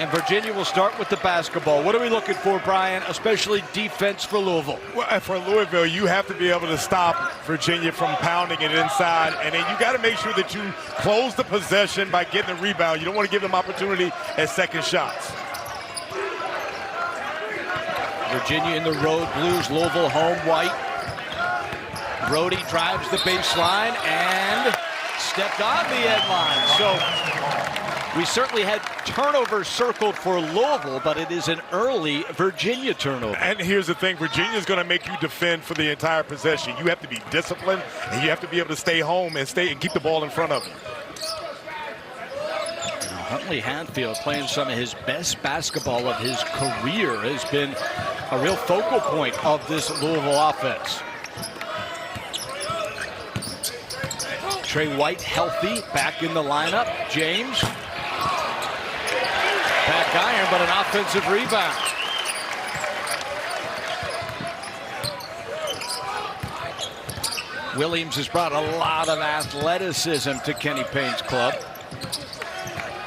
And Virginia will start with the basketball. What are we looking for, Brian, especially defense for Louisville? Well, for Louisville, you have to be able to stop Virginia from pounding it inside, and then you got to make sure that you close the possession by getting the rebound. You don't want to give them opportunity at second shots. Virginia in the road blues, Louisville home white. Brody drives the baseline and stepped on the end line. So we certainly had turnovers circled for Louisville, but it is an early Virginia turnover. And here's the thing, Virginia is going to make you defend for the entire possession. You have to be disciplined, and you have to be able to stay home and keep the ball in front of you. Huntley Hatfield playing some of his best basketball of his career has been a real focal point of this Louisville offense. Tre White healthy, back in the lineup. James. Back iron, but an offensive rebound. Williams has brought a lot of athleticism to Kenny Payne's club.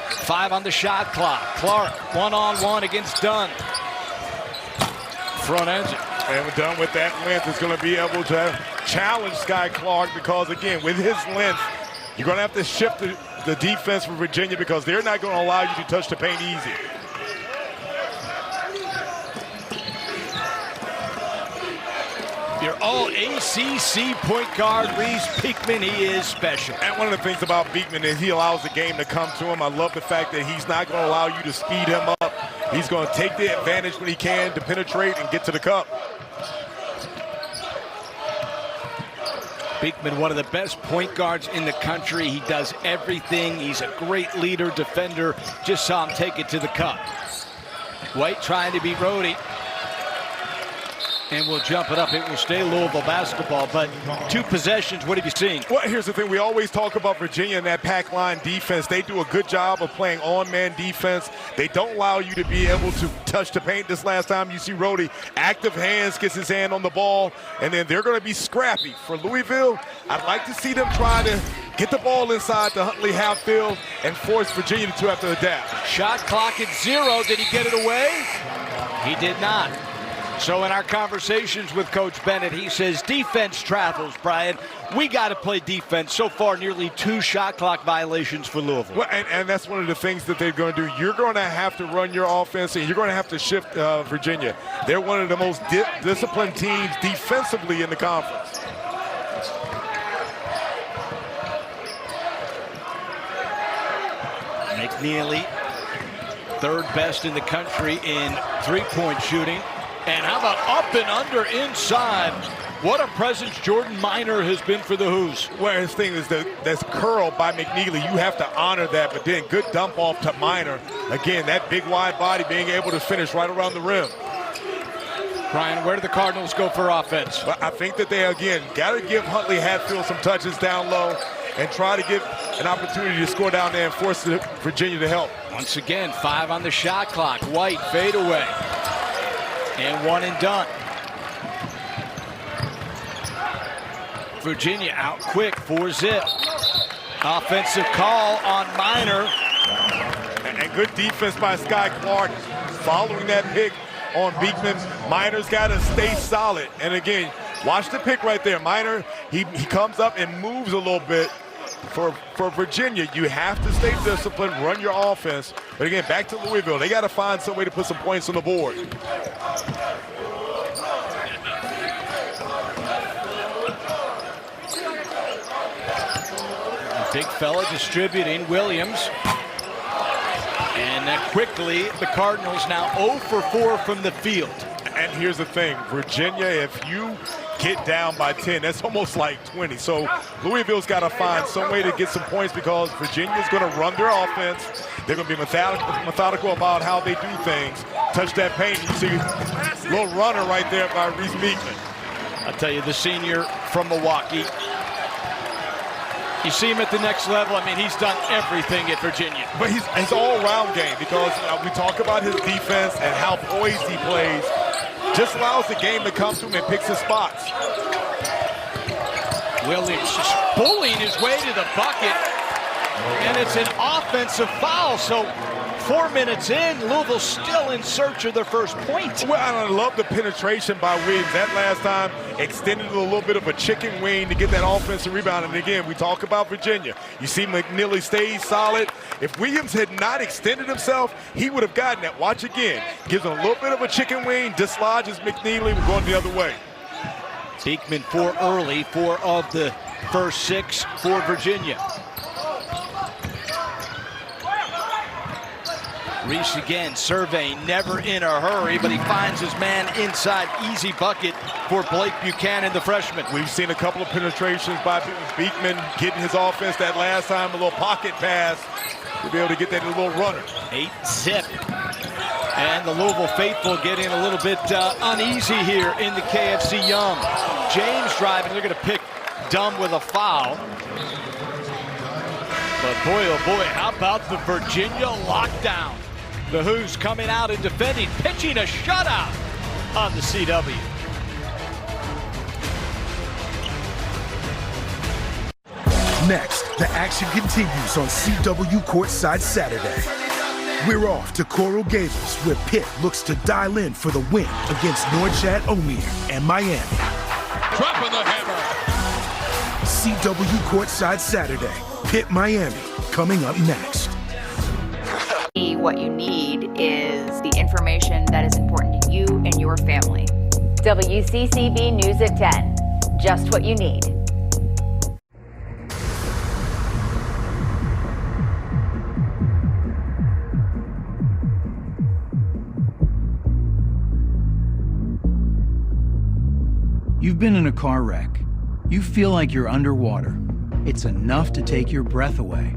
5 on the shot clock. Clark, one-on-one against Dunn. Front engine. And Dunn with that length is going to be able to challenge Sky Clark because, again, with his length, you're going to have to shift the defense for Virginia because they're not going to allow you to touch the paint easy. Your all-ACC point guard, Reece Beekman, he is special. And one of the things about Beekman is he allows the game to come to him. I love the fact that he's not going to allow you to speed him up. He's going to take the advantage when he can to penetrate and get to the cup. Beekman, one of the best point guards in the country. He does everything. He's a great leader, defender. Just saw him take it to the cup. White trying to beat Brody. And we'll jump it up. It will stay Louisville basketball, but 2 possessions. What have you seen? Well, here's the thing. We always talk about Virginia and that pack line defense. They do a good job of playing on-man defense. They don't allow you to be able to touch the paint. This last time you see Brody, active hands, gets his hand on the ball, and then they're going to be scrappy. For Louisville, I'd like to see them try to get the ball inside to Huntley Hatfield and force Virginia to have to adapt. Shot clock at 0. Did he get it away? He did not. So in our conversations with Coach Bennett, he says defense travels, Brian. We got to play defense. So far, nearly 2 shot clock violations for Louisville. Well, and that's one of the things that they're going to do. You're going to have to run your offense, and you're going to have to shift Virginia. They're one of the most disciplined teams defensively in the conference. McNeely, 3rd best in the country in 3-point shooting. And how about up and under inside? What a presence Jordan Minor has been for the Hoos. Well, his thing is that's curl by McNeely. You have to honor that, but then good dump off to Minor. Again, that big wide body being able to finish right around the rim. Brian, where do the Cardinals go for offense? Well, I think that they, again, got to give Huntley Hatfield some touches down low and try to give an opportunity to score down there and force Virginia to help. Once again, 5 on the shot clock. White, fade away. And 1 and done. Virginia out quick, 4-zip. Offensive call on Minor. And good defense by Sky Clark following that pick on Beekman. Minor's got to stay solid. And again, watch the pick right there. Minor, he comes up and moves a little bit. For Virginia, you have to stay disciplined, run your offense. But again, back to Louisville. They got to find some way to put some points on the board. Big fella distributing, Williams. And quickly, the Cardinals now 0 for 4 from the field. And here's the thing, Virginia, if you get down by 10, that's almost like 20. So Louisville's got to find some way to get some points because Virginia's going to run their offense. They're going to be methodical about how they do things. Touch that paint. You see a little runner right there by Reece Beekman. I'll tell you, the senior from Milwaukee, you see him at the next level. I mean, he's done everything at Virginia. But he's all-round game because we talk about his defense and how poised he plays. Just allows the game to come to him and picks his spots. Williams just bullying his way to the bucket. And it's an offensive foul. So 4 minutes in, Louisville still in search of their first point. Well, I love the penetration by Williams. That last time extended a little bit of a chicken wing to get that offensive rebound. And again, we talk about Virginia. You see McNeely stays solid. If Williams had not extended himself, he would have gotten that. Watch again. Gives him a little bit of a chicken wing, dislodges McNeely, going the other way. Beekman 4 early, 4 of the first 6 for Virginia. Reece again surveying, never in a hurry, but he finds his man inside. Easy bucket for Blake Buchanan, the freshman. We've seen a couple of penetrations by Beekman getting his offense that last time, a little pocket pass to be able to get that little runner. 8-zip. And the Louisville faithful getting a little bit uneasy here in the KFC Yum. James driving, they're going to pick Dunn with a foul. But boy, oh boy, how about the Virginia lockdown? The Who's coming out and defending, pitching a shutout on the CW. Next, the action continues on CW Courtside Saturday. We're off to Coral Gables, where Pitt looks to dial in for the win against Norchad Omier and Miami. Dropping the hammer. CW Courtside Saturday, Pitt, Miami, coming up next. What you need is the information that is important to you and your family. WCCB News at 10, just what you need. You've been in a car wreck. You feel like you're underwater. It's enough to take your breath away.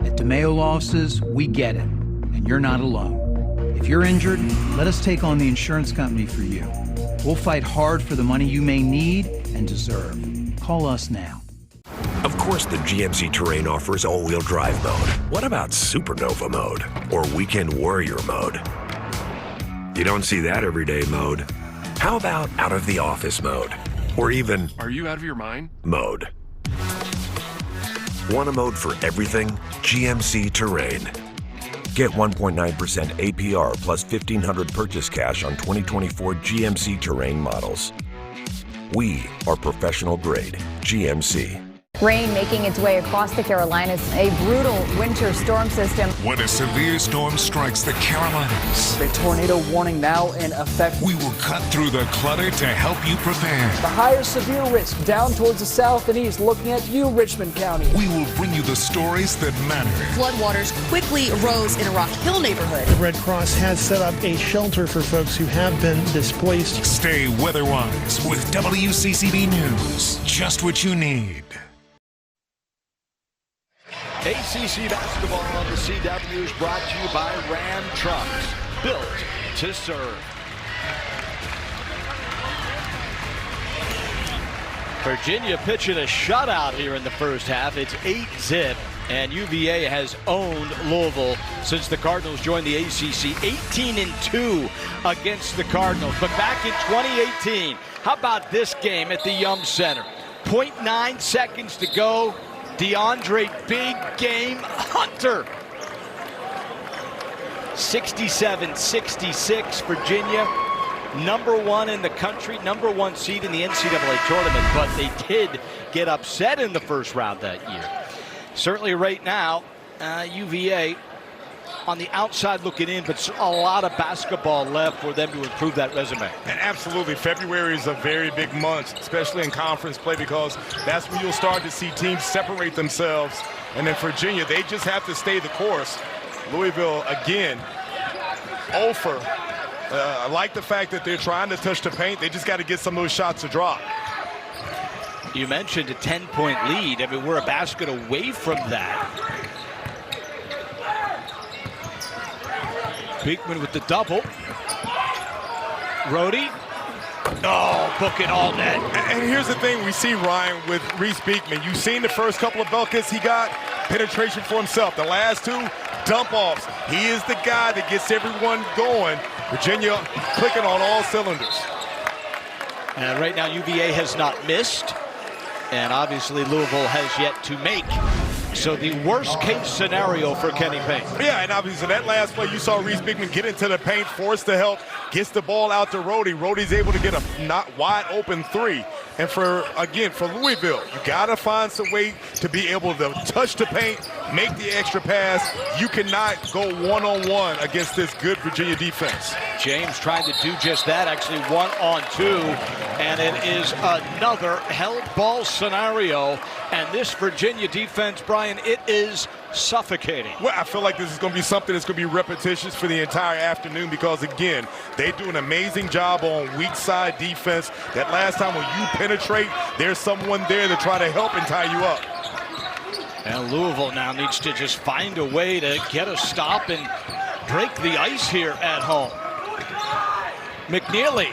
At DeMayo Law Offices, we get it, and you're not alone. If you're injured, let us take on the insurance company for you. We'll fight hard for the money you may need and deserve. Call us now. Of course, the GMC Terrain offers all-wheel drive mode. What about Supernova mode or Weekend Warrior mode? You don't see that everyday mode. How about out of the office mode? Or even, Are you out of your mind? Mode. Want a mode for everything? GMC Terrain. Get 1.9% APR plus $1,500 purchase cash on 2024 GMC Terrain models. We are professional grade GMC. Rain making its way across the Carolinas, a brutal winter storm system. When a severe storm strikes the Carolinas, the tornado warning now in effect. we will cut through the clutter to help you prepare. The higher severe risk down towards the south and east, looking at you, Richmond County. We will bring you the stories that matter. Floodwaters quickly rose in a Rock Hill neighborhood. The Red Cross has set up a shelter for folks who have been displaced. Stay weather-wise with WCCB News. Just what you need. ACC basketball on the CW is brought to you by Ram Trucks, built to serve. Virginia pitching a shutout here in the first half. It's 8-zip, and UVA has owned Louisville since the Cardinals joined the ACC. 18-2 against the Cardinals. But back in 2018, how about this game at the Yum Center? 0.9 seconds to go. DeAndre Big Game Hunter. 67-66 Virginia. #1 in the country, #1 seed in the NCAA tournament, but they did get upset in the first round that year. Certainly right now, UVA on the outside looking in, but a lot of basketball left for them to improve that resume. And absolutely, February is a very big month, especially in conference play, because that's when you'll start to see teams separate themselves. And then Virginia, they just have to stay the course. Louisville, again, over. I like the fact that they're trying to touch the paint. They just got to get some of those shots to drop. You mentioned a 10-point lead. I mean, we're a basket away from that. Beekman with the double. Rhodey. Oh, book it all net. And here's the thing we see, Ryan, with Reece Beekman. You've seen the first couple of buckets he got, penetration for himself. The last two, dump-offs. He is the guy that gets everyone going. Virginia clicking on all cylinders. And right now, UVA has not missed. And obviously, Louisville has yet to make So the worst case scenario for Kenny Payne. Yeah, and obviously that last play, you saw Reece Beekman get into the paint, force the help, gets the ball out to Rhodey. Rhodey's able to get a not wide open three. And for Louisville, you got to find some way to be able to touch the paint, make the extra pass. You cannot go one-on-one against this good Virginia defense. James trying to do just that, actually 1-on-2, and it is another held ball scenario. And this Virginia defense, Brian, it is suffocating. Well, I feel like this is going to be something that's going to be repetitious for the entire afternoon because, again, they do an amazing job on weak side defense. That last time when you penetrate, there's someone there to try to help and tie you up. And Louisville now needs to just find a way to get a stop and break the ice here at home. McNeely,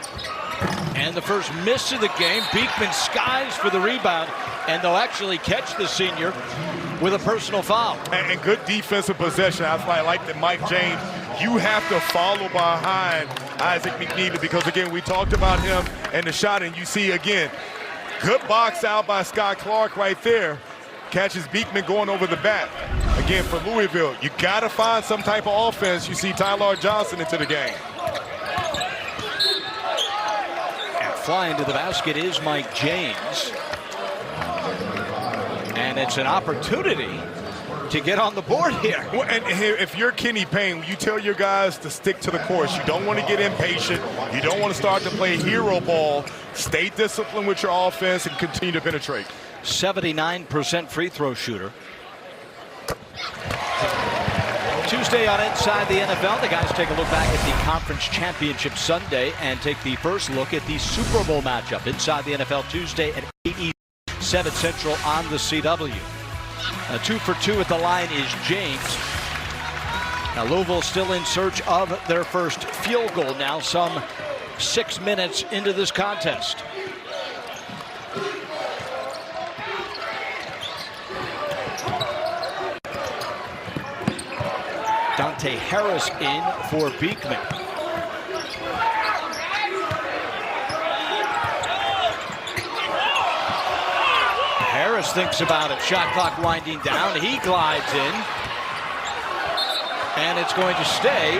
and the first miss of the game. Beekman skies for the rebound, and they'll actually catch the senior with a personal foul. And good defensive possession. I like that Mike James, you have to follow behind Isaac McNeely because, again, we talked about him and the shot, and you see, again, good box out by Scott Clark right there. Catches Beekman going over the back. Again, for Louisville, you got to find some type of offense. You see Tyler Johnson into the game. And flying to the basket is Mike James. And it's an opportunity to get on the board here. Well, and here, if you're Kenny Payne, you tell your guys to stick to the course. You don't want to get impatient. You don't want to start to play hero ball. Stay disciplined with your offense and continue to penetrate. 79% free throw shooter. Tuesday on Inside the NFL, the guys take a look back at the Conference Championship Sunday and take the first look at the Super Bowl matchup. Inside the NFL Tuesday at 8 Eastern, 7 Central on the CW. 2 for 2 at the line is James. Now Louisville still in search of their first field goal now, some 6 minutes into this contest. Dante Harris in for Beekman. Harris thinks about it. Shot clock winding down. He glides in. And it's going to stay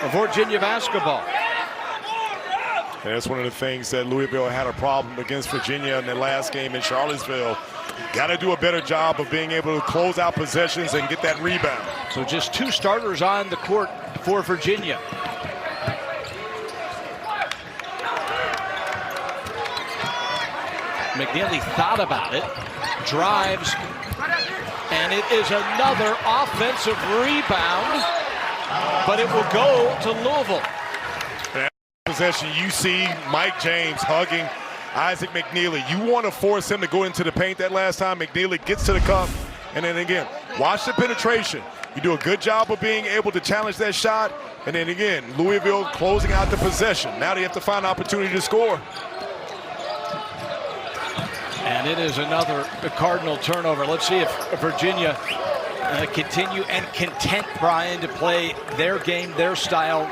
Virginia basketball. And that's one of the things that Louisville had a problem against Virginia in the last game in Charlottesville. Got to do a better job of being able to close out possessions and get that rebound. So just 2 starters on the court for Virginia. McNeely thought about it, drives, and it is another offensive rebound, but it will go to Louisville. Possession, you see Mike James hugging Isaac McNeely. You want to force him to go into the paint that last time. McNeely gets to the cup, and then again, watch the penetration. You do a good job of being able to challenge that shot, and then again, Louisville closing out the possession. Now they have to find an opportunity to score. And it is another Cardinal turnover. Let's see if Virginia continue and content Brian to play their game, their style.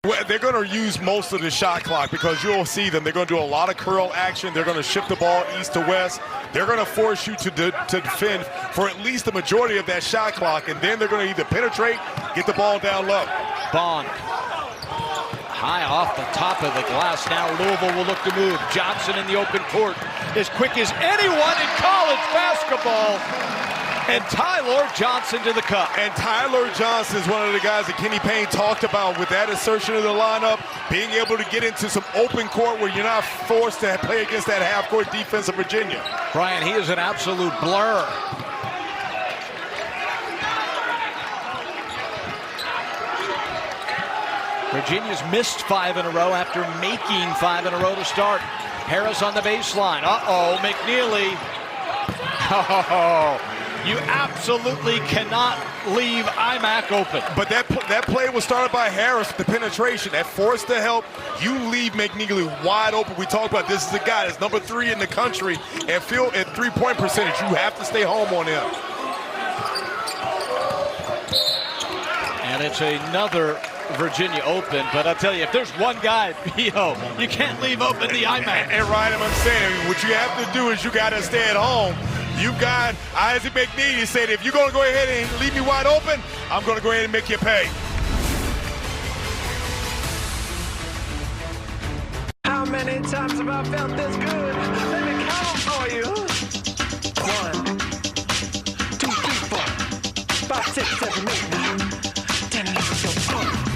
Well, they're going to use most of the shot clock because you'll see them. They're going to do a lot of curl action. They're going to shift the ball east to west. They're going to force you to defend for at least the majority of that shot clock, and then they're going to either penetrate, get the ball down low. Bond. High off the top of the glass. Now Louisville will look to move. Johnson in the open court. As quick as anyone in college basketball. And Tyler Johnson to the cup. And Tyler Johnson is one of the guys that Kenny Payne talked about with that assertion of the lineup, being able to get into some open court where you're not forced to play against that half-court defense of Virginia. Brian, he is an absolute blur. Virginia's missed 5 in a row after making 5 in a row to start. Harris on the baseline. Uh-oh, McNeely. Oh, you absolutely cannot leave IMAC open. But that play was started by Harris with the penetration. That forced the help. You leave McNeely wide open. We talked about this is a guy that's number 3 in the country and at 3-point percentage. You have to stay home on him. And it's another Virginia open, but I'll tell you, if there's one guy, you can't leave open the IMAC. And Ryan, I'm saying, what you have to do is you got to stay at home. You got Isaac McNeely. He said, if you're going to go ahead and leave me wide open, I'm going to go ahead and make you pay. How many times have I felt this good? Let me count them for you. 1, 2, 3, 4, 5, 6, 7, 8, 9, 10, 11, 12, 12.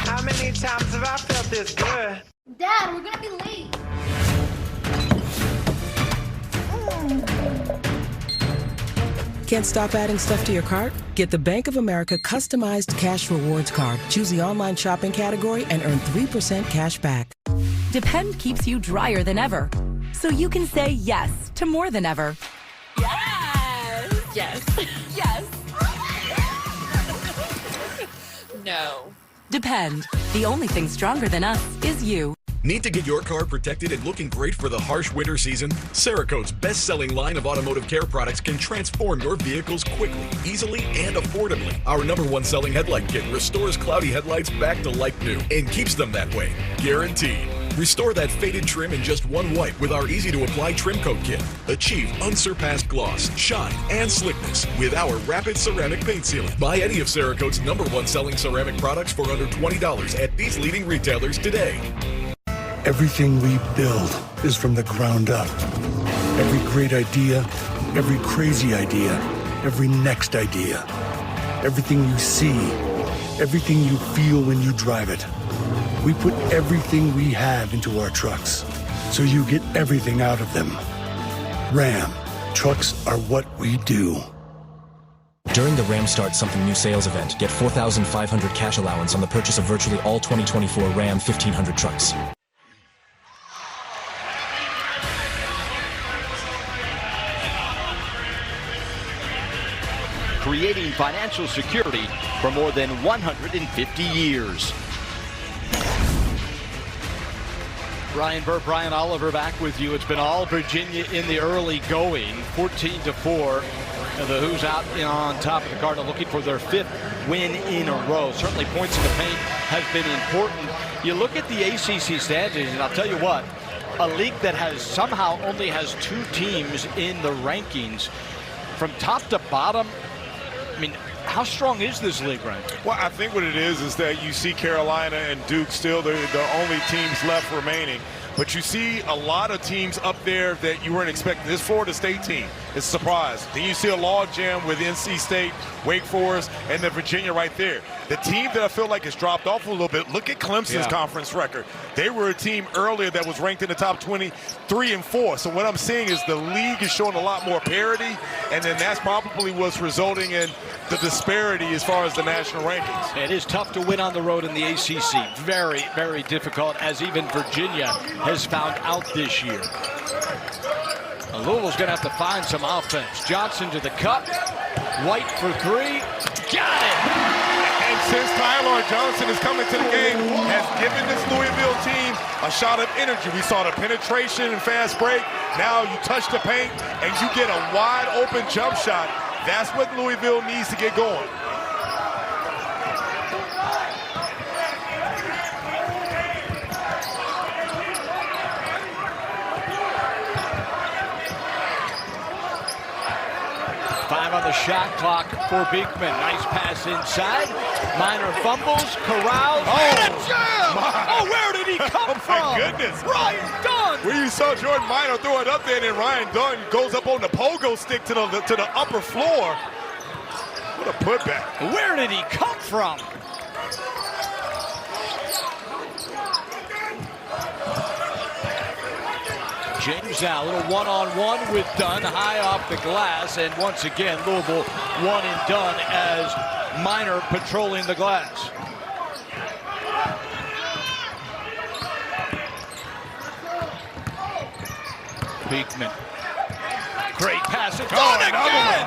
How many times have I felt this good? Dad, we're gonna be late. Can't stop adding stuff to your cart? Get the Bank of America customized cash rewards card. Choose the online shopping category and earn 3% cash back. Depend keeps you drier than ever, so you can say yes to more than ever. Yes. Yes. Yes. No. Depend. The only thing stronger than us is you. Need to get your car protected and looking great for the harsh winter season? Cerakote's best-selling line of automotive care products can transform your vehicles quickly, easily, and affordably. Our #1 selling headlight kit restores cloudy headlights back to like new and keeps them that way, guaranteed. Restore that faded trim in just one wipe with our easy-to-apply trim coat kit. Achieve unsurpassed gloss, shine, and slickness with our rapid ceramic paint sealant. Buy any of Cerakote's #1 selling ceramic products for under $20 at these leading retailers today. Everything we build is from the ground up. Every great idea, every crazy idea, every next idea. Everything you see, everything you feel when you drive it. We put everything we have into our trucks, so you get everything out of them. Ram, trucks are what we do. During the Ram Start Something New sales event, get $4,500 cash allowance on the purchase of virtually all 2024 Ram 1500 trucks. Creating financial security for more than 150 years. Brian Burr, Brian Oliver back with you. It's been all Virginia in the early going, 14-4. The Who's out on top of the Cardinals, looking for their 5th win in a row. Certainly points in the paint has been important. You look at the ACC standings, and I'll tell you what, a league that has somehow only has 2 teams in the rankings, from top to bottom. I mean, how strong is this league, Ryan? Well, I think what it is that you see Carolina and Duke still the only teams left remaining. But you see a lot of teams up there that you weren't expecting. This Florida State team is a surprise. Then you see a log jam with NC State, Wake Forest, and then Virginia right there. The team that I feel like has dropped off a little bit, look at Clemson's conference record. They were a team earlier that was ranked in the top 23 and 4. So what I'm seeing is the league is showing a lot more parity, and then that's probably what's resulting in the disparity as far as the national rankings. It is tough to win on the road in the ACC. Very, very difficult, as even Virginia has found out this year. Louisville's going to have to find some offense. Johnson to the cup. White for 3. Got it! And since Tyler Johnson is coming to the game, has given this Louisville team a shot of energy. We saw the penetration and fast break. Now you touch the paint and you get a wide open jump shot. That's what Louisville needs to get going. Five on the shot clock for Beekman. Nice pass inside. Minor fumbles. Corrals. And a jam! Oh, where did he come from? My goodness. Ryan Dunn. Where you saw Jordan Minor throw it up there, and then Ryan Dunn goes up on the pogo stick to the upper floor. What a putback. Where did he come from? James now, a little one-on-one with Dunn, high off the glass, and once again, Louisville one and done as Minor patrolling the glass. Beekman. Great pass. It's Dunn again!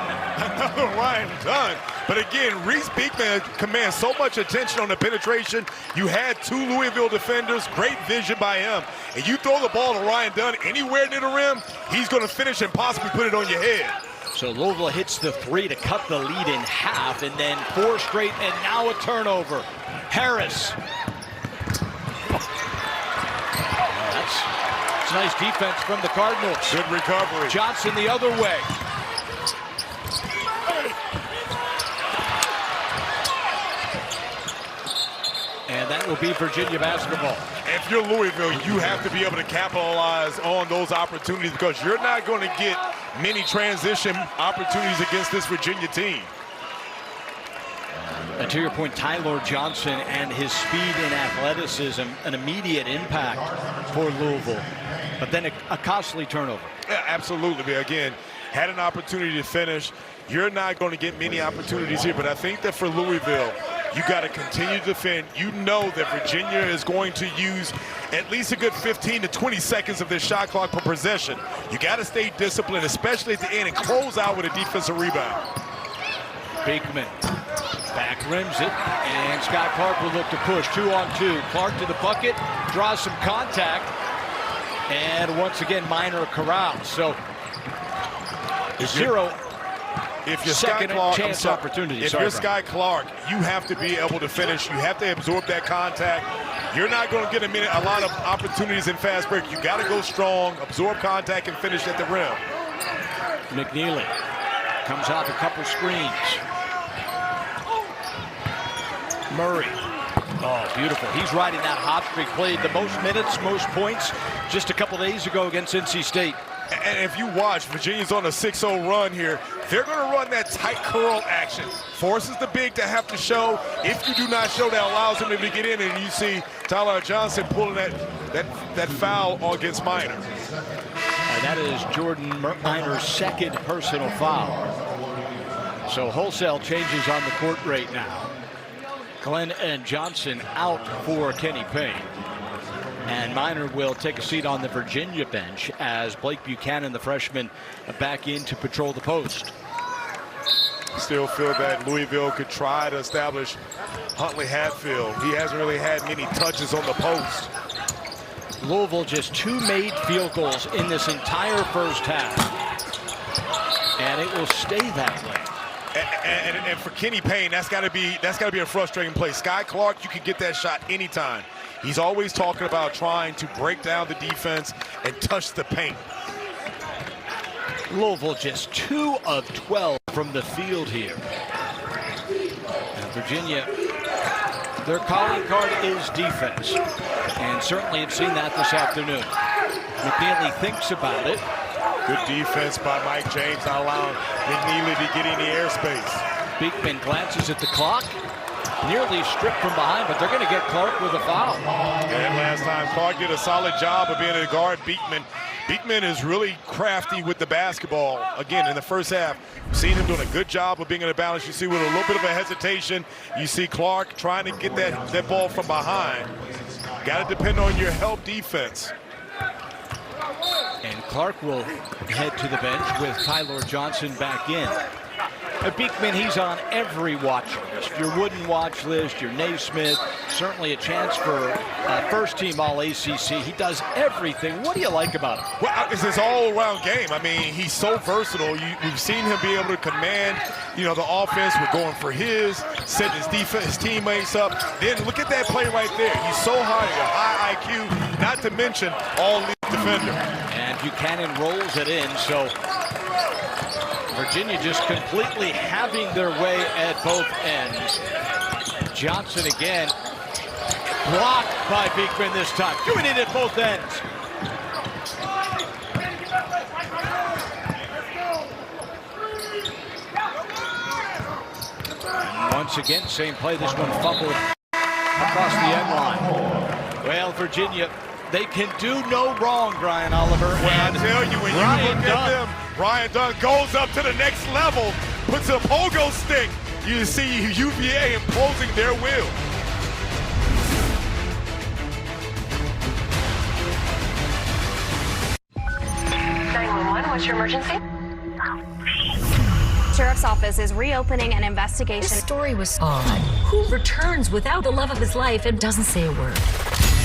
Another Ryan Dunn. But again, Reece Beekman commands so much attention on the penetration. You had 2 Louisville defenders, great vision by him. And you throw the ball to Ryan Dunn anywhere near the rim, he's going to finish and possibly put it on your head. So Louisville hits the 3 to cut the lead in half, and then 4 straight, and now a turnover. Harris. That's nice defense from the Cardinals. Good recovery. Johnson the other way. And that will be Virginia basketball. If you're Louisville, you have to be able to capitalize on those opportunities because you're not going to get many transition opportunities against this Virginia team. And to your point, Tyler Johnson and his speed and athleticism, an immediate impact for Louisville, but then a costly turnover. Yeah, absolutely. But again, had an opportunity to finish. You're not going to get many opportunities here, but I think that for Louisville, you got to continue to defend. You know that Virginia is going to use at least a good 15 to 20 seconds of their shot clock per possession. You got to stay disciplined, especially at the end, and close out with a defensive rebound. Beekman back rims it, and Scott Clark will look to push 2-on-2. Clark to the bucket, draws some contact, and once again, Minor corrals. So zero. If you're second Sky Clark, chance opportunity. If you're Sky Clark, you have to be able to finish. You have to absorb that contact. You're not going to get a lot of opportunities in fast break. You got to go strong, absorb contact, and finish at the rim. McNeely comes off a couple screens. Murray. Oh, beautiful. He's riding that hot streak. Played the most minutes, most points just a couple days ago against NC State. And if you watch, Virginia's on a 6-0 run here. They're going to run that tight curl action. Forces the big to have to show. If you do not show, that allows him to get in. And you see Tyler Johnson pulling that foul against Minor. And that is Jordan Minor's second personal foul. So wholesale changes on the court right now. Glenn and Johnson out for Kenny Payne. And Minor will take a seat on the Virginia bench as Blake Buchanan, the freshman, back in to patrol the post. Still feel that Louisville could try to establish Huntley Hatfield. He hasn't really had many touches on the post. Louisville just 2 made field goals in this entire first half. And it will stay that way. And for Kenny Payne, that's got to be a frustrating play. Sky Clark, you can get that shot anytime. He's always talking about trying to break down the defense and touch the paint. Louisville just 2 of 12 from the field here. And Virginia, their calling card is defense. And certainly have seen that this afternoon. McNeely thinks about it. Good defense by Mike James, not allowing McNeely to get any airspace. Beekman glances at the clock. Nearly stripped from behind, but they're going to get Clark with a foul. And last time, Clark did a solid job of being a guard. Beekman is really crafty with the basketball. Again, in the first half, we've seen him doing a good job of being in a balance. You see with a little bit of a hesitation, you see Clark trying to get that ball from behind. Got to depend on your help defense. And Clark will head to the bench with Tyler Johnson back in. Beekman, he's on every watch list. Your Wooden watch list, your Naismith, certainly a chance for first-team All-ACC. He does everything. What do you like about him? Well, it's his all-around game. I mean, he's so versatile. We've seen him be able to command, the offense. We're going for setting his teammates up. Then look at that play right there. He's so high IQ, not to mention all-league defender. And Buchanan rolls it in, so Virginia just completely having their way at both ends. Johnson again, blocked by Beekman this time, doing it at both ends. Once again, same play, this one fumbled across the end line. Well, Virginia, they can do no wrong, Brian Oliver. Well, I tell you, when you look at them, Ryan Dunn goes up to the next level, puts a pogo stick. You see UVA imposing their will. What's your emergency? Sheriff's Office is reopening an investigation. This story was odd. Who returns without the love of his life and doesn't say a word?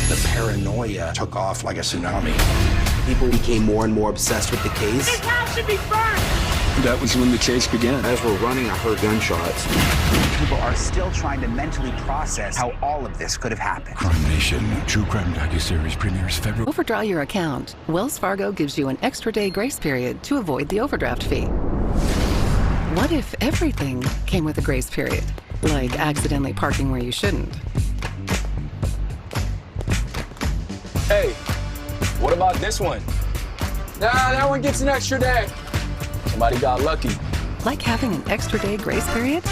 The paranoia took off like a tsunami. People became more and more obsessed with the case. This house should be burned! That was when the chase began. As we're running, I heard gunshots. People are still trying to mentally process how all of this could have happened. Crime Nation, true crime docuseries premieres February. Overdraw your account. Wells Fargo gives you an extra day grace period to avoid the overdraft fee. What if everything came with a grace period? Like accidentally parking where you shouldn't. Hey, what about this one? Nah, that one gets an extra day. Somebody got lucky. Like having an extra day grace period?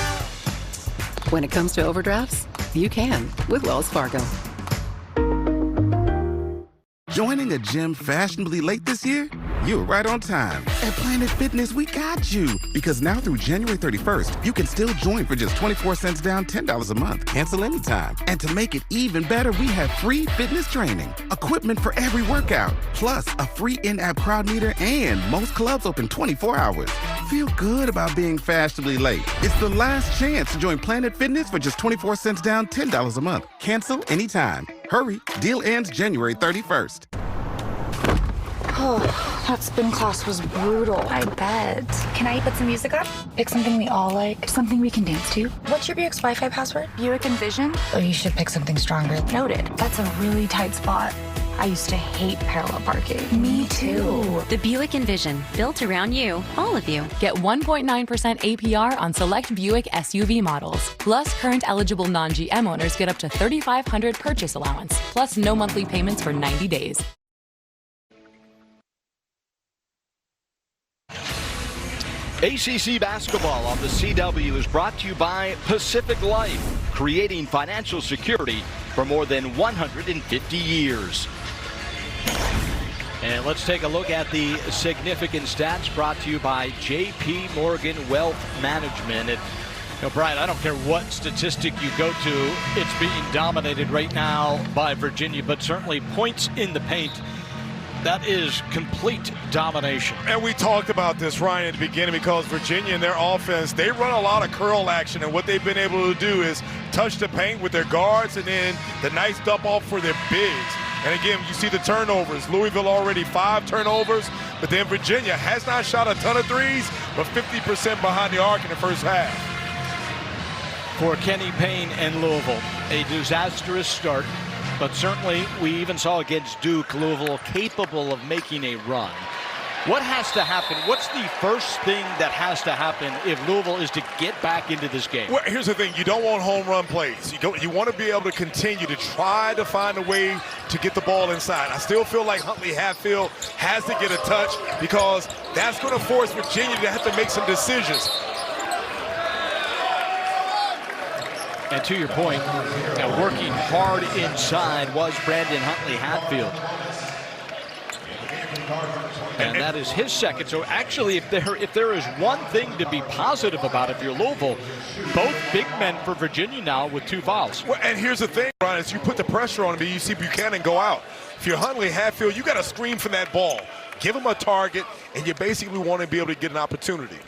When it comes to overdrafts, you can with Wells Fargo. Joining a gym fashionably late this year? You were right on time. At Planet Fitness, we got you. Because now through January 31st, you can still join for just 24 cents down, $10 a month. Cancel anytime. And to make it even better, we have free fitness training, equipment for every workout, plus a free in-app crowd meter, and most clubs open 24 hours. Feel good about being fashionably late. It's the last chance to join Planet Fitness for just 24 cents down, $10 a month. Cancel anytime. Hurry. Deal ends January 31st. Oh, that spin class was brutal. I bet. Can I put some music up? Pick something we all like, something we can dance to. What's your Buick's Wi-Fi password? Buick Envision? Oh, you should pick something stronger. Noted. That's a really tight spot. I used to hate parallel parking. Me too. The Buick Envision, built around you, all of you. Get 1.9% APR on select Buick SUV models. Plus, current eligible non-GM owners get up to $3,500 purchase allowance, plus no monthly payments for 90 days. ACC basketball on the CW is brought to you by Pacific Life, creating financial security for more than 150 years. And let's take a look at the significant stats brought to you by JP Morgan Wealth Management. And, Brian, I don't care what statistic you go to, it's being dominated right now by Virginia, but certainly points in the paint. That is complete domination. And we talked about this, Ryan, at the beginning, because Virginia and their offense, they run a lot of curl action, and what they've been able to do is touch the paint with their guards and then the nice dump off for their bigs. And again, you see the turnovers. Louisville already 5 turnovers, but then Virginia has not shot a ton of threes, but 50% behind the arc in the first half. For Kenny Payne and Louisville, a disastrous start. But certainly, we even saw against Duke, Louisville capable of making a run. What has to happen? What's the first thing that has to happen if Louisville is to get back into this game? Well, here's the thing. You don't want home run plays. You want to be able to continue to try to find a way to get the ball inside. I still feel like Huntley Hatfield has to get a touch because that's going to force Virginia to have to make some decisions. And to your point, working hard inside was Brandon Huntley Hatfield. And that is his second. So actually, if there is one thing to be positive about if you're Louisville, both big men for Virginia now with 2 fouls. Well, and here's the thing, Brian, is you put the pressure on him, you see Buchanan go out. If you're Huntley Hatfield, you got to scream for that ball. Give him a target, and you basically want to be able to get an opportunity.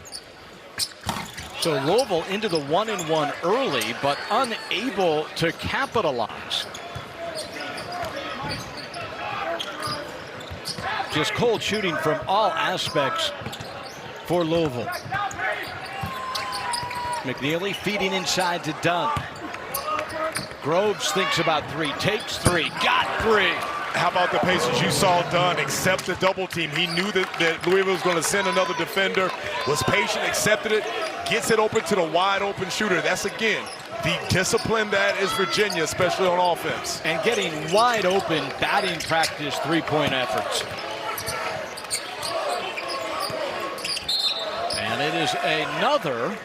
So Louisville into the 1-and-1 early, but unable to capitalize. Just cold shooting from all aspects for Louisville. McNeely feeding inside to Dunn. Groves thinks about 3, takes 3, got 3. How about the patience? You saw Dunn accept the double team. He knew that Louisville was going to send another defender, was patient, accepted it, gets it open to the wide open shooter. That's, again, the discipline that is Virginia, especially on offense. And getting wide open batting practice 3-point efforts. And it is another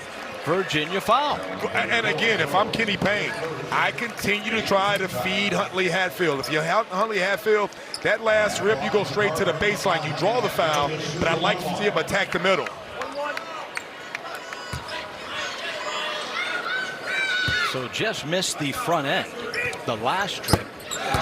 Virginia foul. And again, if I'm Kenny Payne, I continue to try to feed Huntley Hatfield. If you have Huntley Hatfield, that last rip, you go straight to the baseline. You draw the foul, but I'd like to see him attack the middle. So just missed the front end the last trip.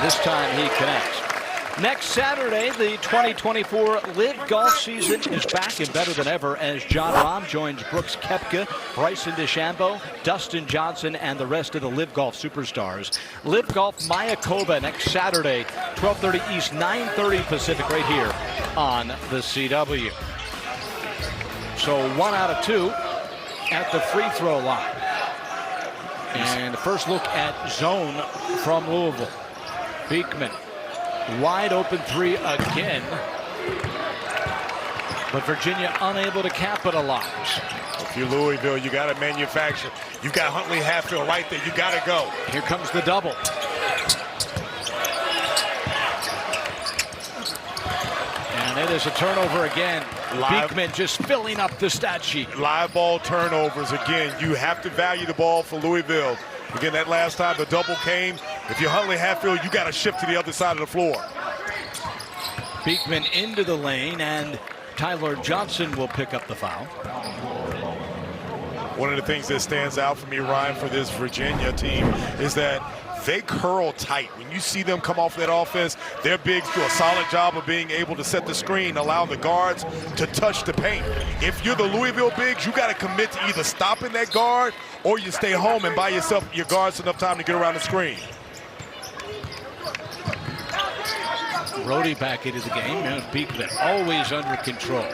This time he connects. Next Saturday, the 2024 Live Golf season is back and better than ever as John Rahm joins Brooks Koepka, Bryson DeChambeau, Dustin Johnson, and the rest of the Live Golf superstars. Live Golf Mayakoba next Saturday, 12:30 East, 9:30 Pacific, right here on the CW. So 1 out of 2 at the free throw line. And the first look at zone from Louisville. Beekman. Wide open three again. But Virginia unable to capitalize. If you're Louisville, you got to manufacture. You've got Huntley Hatfield right there. You got to go. Here comes the double. And it is a turnover again. Beekman just filling up the stat sheet. Live ball turnovers again. You have to value the ball for Louisville. Again, that last time the double came, if you're Huntley Hatfield, you got to shift to the other side of the floor. Beekman into the lane, and Tyler Johnson will pick up the foul. One of the things that stands out for me, Ryan, for this Virginia team is that they curl tight. When you see them come off that offense, their bigs do a solid job of being able to set the screen, allow the guards to touch the paint. If you're the Louisville bigs, you got to commit to either stopping that guard or you stay home and buy yourself, your guards, enough time to get around the screen. Brody back into the game. There's Beekman, always under control.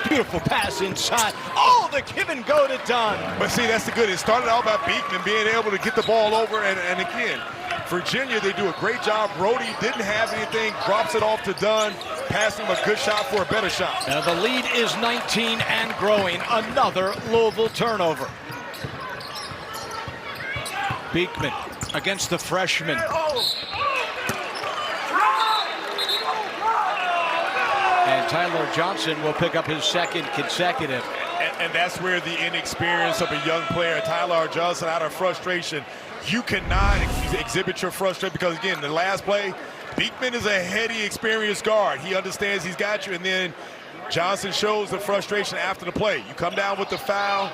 Beautiful pass inside. Oh, the give and go to Dunn. But see, that's the good. It started out by Beekman being able to get the ball over, and again, Virginia, they do a great job. Brody didn't have anything, drops it off to Dunn, passing him a good shot for a better shot. Now the lead is 19 and growing. Another Louisville turnover. Beekman against the freshman. And Tyler Johnson will pick up his second consecutive. And that's where the inexperience of a young player, Tyler Johnson, out of frustration, you cannot exhibit your frustration because, again, the last play, Beekman is a heady, experienced guard. He understands he's got you, and then Johnson shows the frustration after the play. You come down with the foul.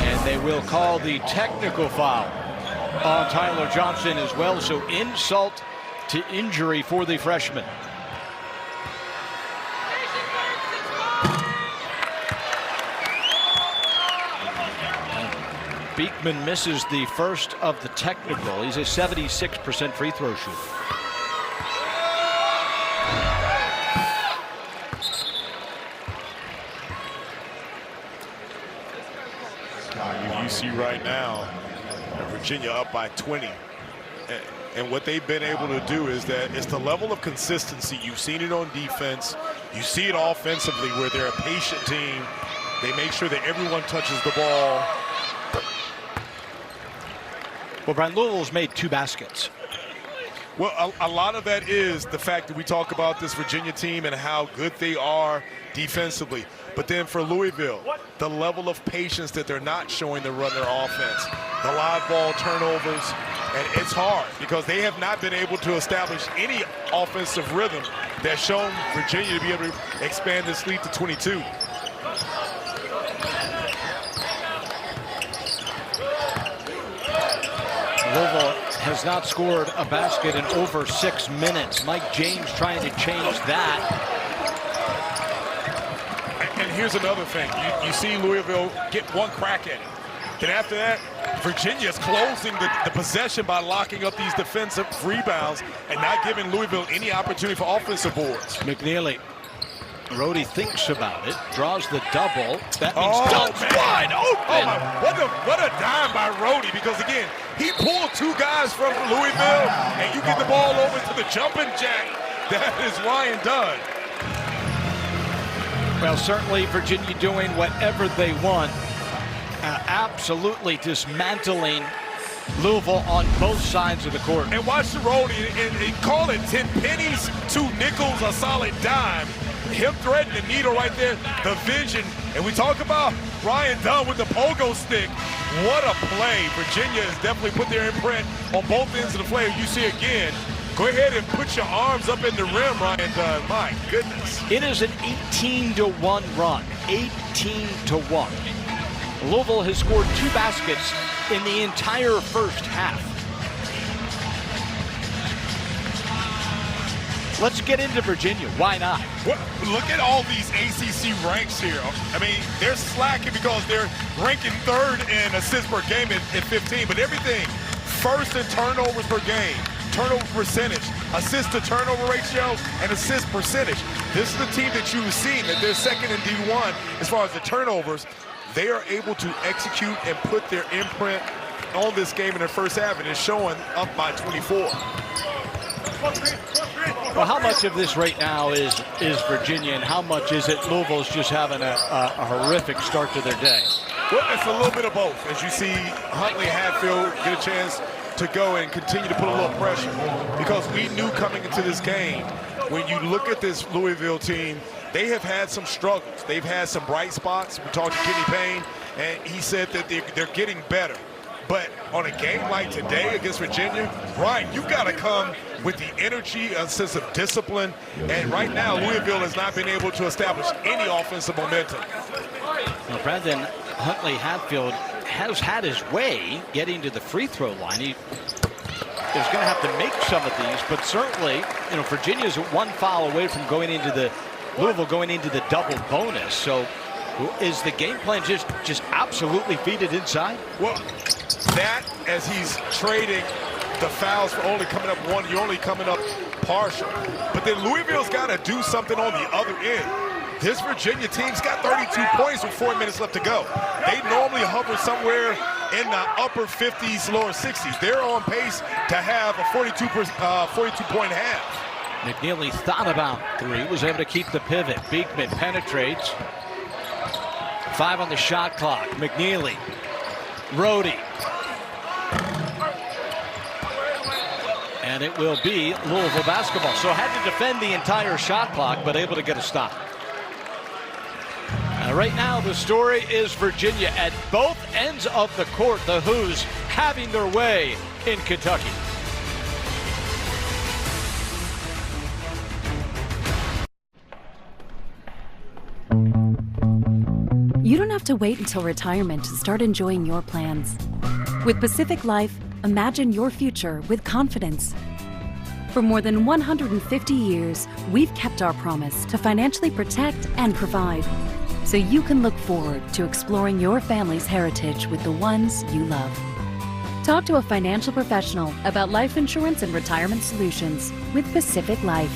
And they will call the technical foul on Tyler Johnson as well, so insult to injury for the freshman. Beekman misses the first of the technical. He's a 76% free throw shooter. You see right now, Virginia up by 20. And what they've been able to do is that it's the level of consistency. You've seen it on defense. You see it offensively where they're a patient team. They make sure that everyone touches the ball. Well, Brian, Louisville's made 2 baskets. Well, a lot of that is the fact that we talk about this Virginia team and how good they are defensively. But then for Louisville, the level of patience that they're not showing to run their offense, the live ball turnovers, and it's hard because they have not been able to establish any offensive rhythm that's shown Virginia to be able to expand this lead to 22. Louisville has not scored a basket in over 6 minutes. Mike James trying to change that. And here's another thing. You see Louisville get one crack at it. Then after that, Virginia's closing the possession by locking up these defensive rebounds and not giving Louisville any opportunity for offensive boards. McNeely. Rhodey thinks about it, draws the double. That means Dunn's wide open. What a dime by Rhodey, because again, he pulled 2 guys from Louisville, and you get the ball over to the jumping jack. That is Ryan Dunn. Well, certainly Virginia doing whatever they want. Absolutely dismantling Louisville on both sides of the court. And watch the Rhodey and call it 10 pennies, 2 nickels, a solid dime. Him threading the needle right there, the vision. And we talk about Ryan Dunn with the pogo stick. What a play. Virginia has definitely put their imprint on both ends of the play. You see again, go ahead and put your arms up in the rim, Ryan Dunn. My goodness. It is an 18-1 run. 18-1. Louisville has scored 2 baskets in the entire first half. Let's get into Virginia. Why not? Well, look at all these ACC ranks here. I mean, they're slacking because they're ranking 3rd in assists per game at 15, but everything, 1st in turnovers per game, turnover percentage, assist to turnover ratio, and assist percentage. This is the team that you've seen, that they're 2nd in D1 as far as the turnovers. They are able to execute and put their imprint on this game in the first half, and it's showing up by 24. Well, how much of this right now is Virginia, and how much is it Louisville's just having a horrific start to their day? Well, it's a little bit of both. As you see Huntley Hatfield get a chance to go and continue to put a little pressure, because we knew coming into this game, when you look at this Louisville team, they have had some struggles. They've had some bright spots. We talked to Kenny Payne, and he said that they're getting better. But on a game like today against Virginia, Brian, you've got to come with the energy, a sense of discipline. And right now, Louisville has not been able to establish any offensive momentum. Well, Brandon Huntley Hatfield has had his way getting to the free throw line. He is going to have to make some of these, but certainly, Virginia's 1 foul away from Louisville going into the double bonus. So is the game plan just absolutely feed it inside? Well, that, as he's trading the fouls for only coming up 1, you're only coming up partial. But then Louisville's got to do something on the other end. This Virginia team's got 32 points with 4 minutes left to go. They normally hover somewhere in the upper 50s, lower 60s. They're on pace to have a 42-point half. McNeely thought about 3, was able to keep the pivot. Beekman penetrates. 5 on the shot clock. McNeely, Rhodey. And it will be Louisville basketball. So had to defend the entire shot clock, but able to get a stop. Right now, the story is Virginia at both ends of the court. The Who's having their way in Kentucky. You don't have to wait until retirement to start enjoying your plans. With Pacific Life, imagine your future with confidence. For more than 150 years, we've kept our promise to financially protect and provide, so you can look forward to exploring your family's heritage with the ones you love. Talk to a financial professional about life insurance and retirement solutions with Pacific Life.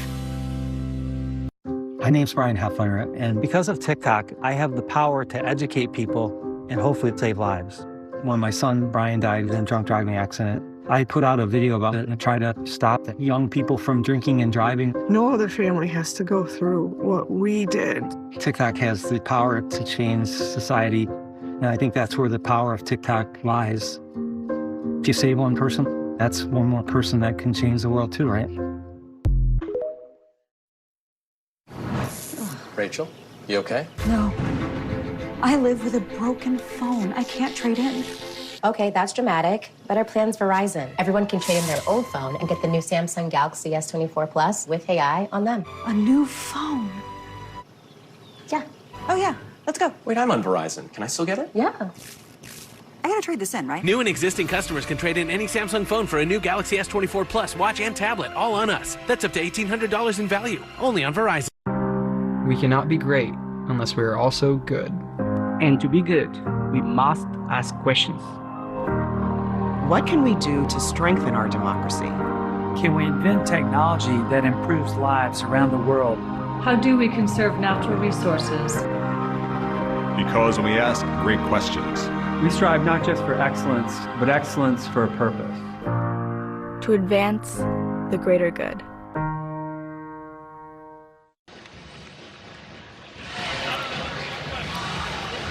My name's Brian Heffler, and because of TikTok, I have the power to educate people and hopefully save lives. When my son Brian died in a drunk driving accident, I put out a video about it and tried to stop the young people from drinking and driving. No other family has to go through what we did. TikTok has the power to change society, and I think that's where the power of TikTok lies. If you save one person, that's one more person that can change the world too, right? Rachel, you okay? No. I live with a broken phone. I can't trade in. Okay, that's dramatic. Better plan's Verizon. Everyone can trade in their old phone and get the new Samsung Galaxy S24 Plus with AI on them. A new phone? Yeah. Oh, yeah. Let's go. Wait, I'm on Verizon. Can I still get it? Yeah. I gotta trade this in, right? New and existing customers can trade in any Samsung phone for a new Galaxy S24 Plus watch and tablet, all on us. That's up to $1,800 in value, only on Verizon. We cannot be great unless we are also good. And to be good, we must ask questions. What can we do to strengthen our democracy? Can we invent technology that improves lives around the world? How do we conserve natural resources? Because we ask great questions. We strive not just for excellence, but excellence for a purpose. To advance the greater good.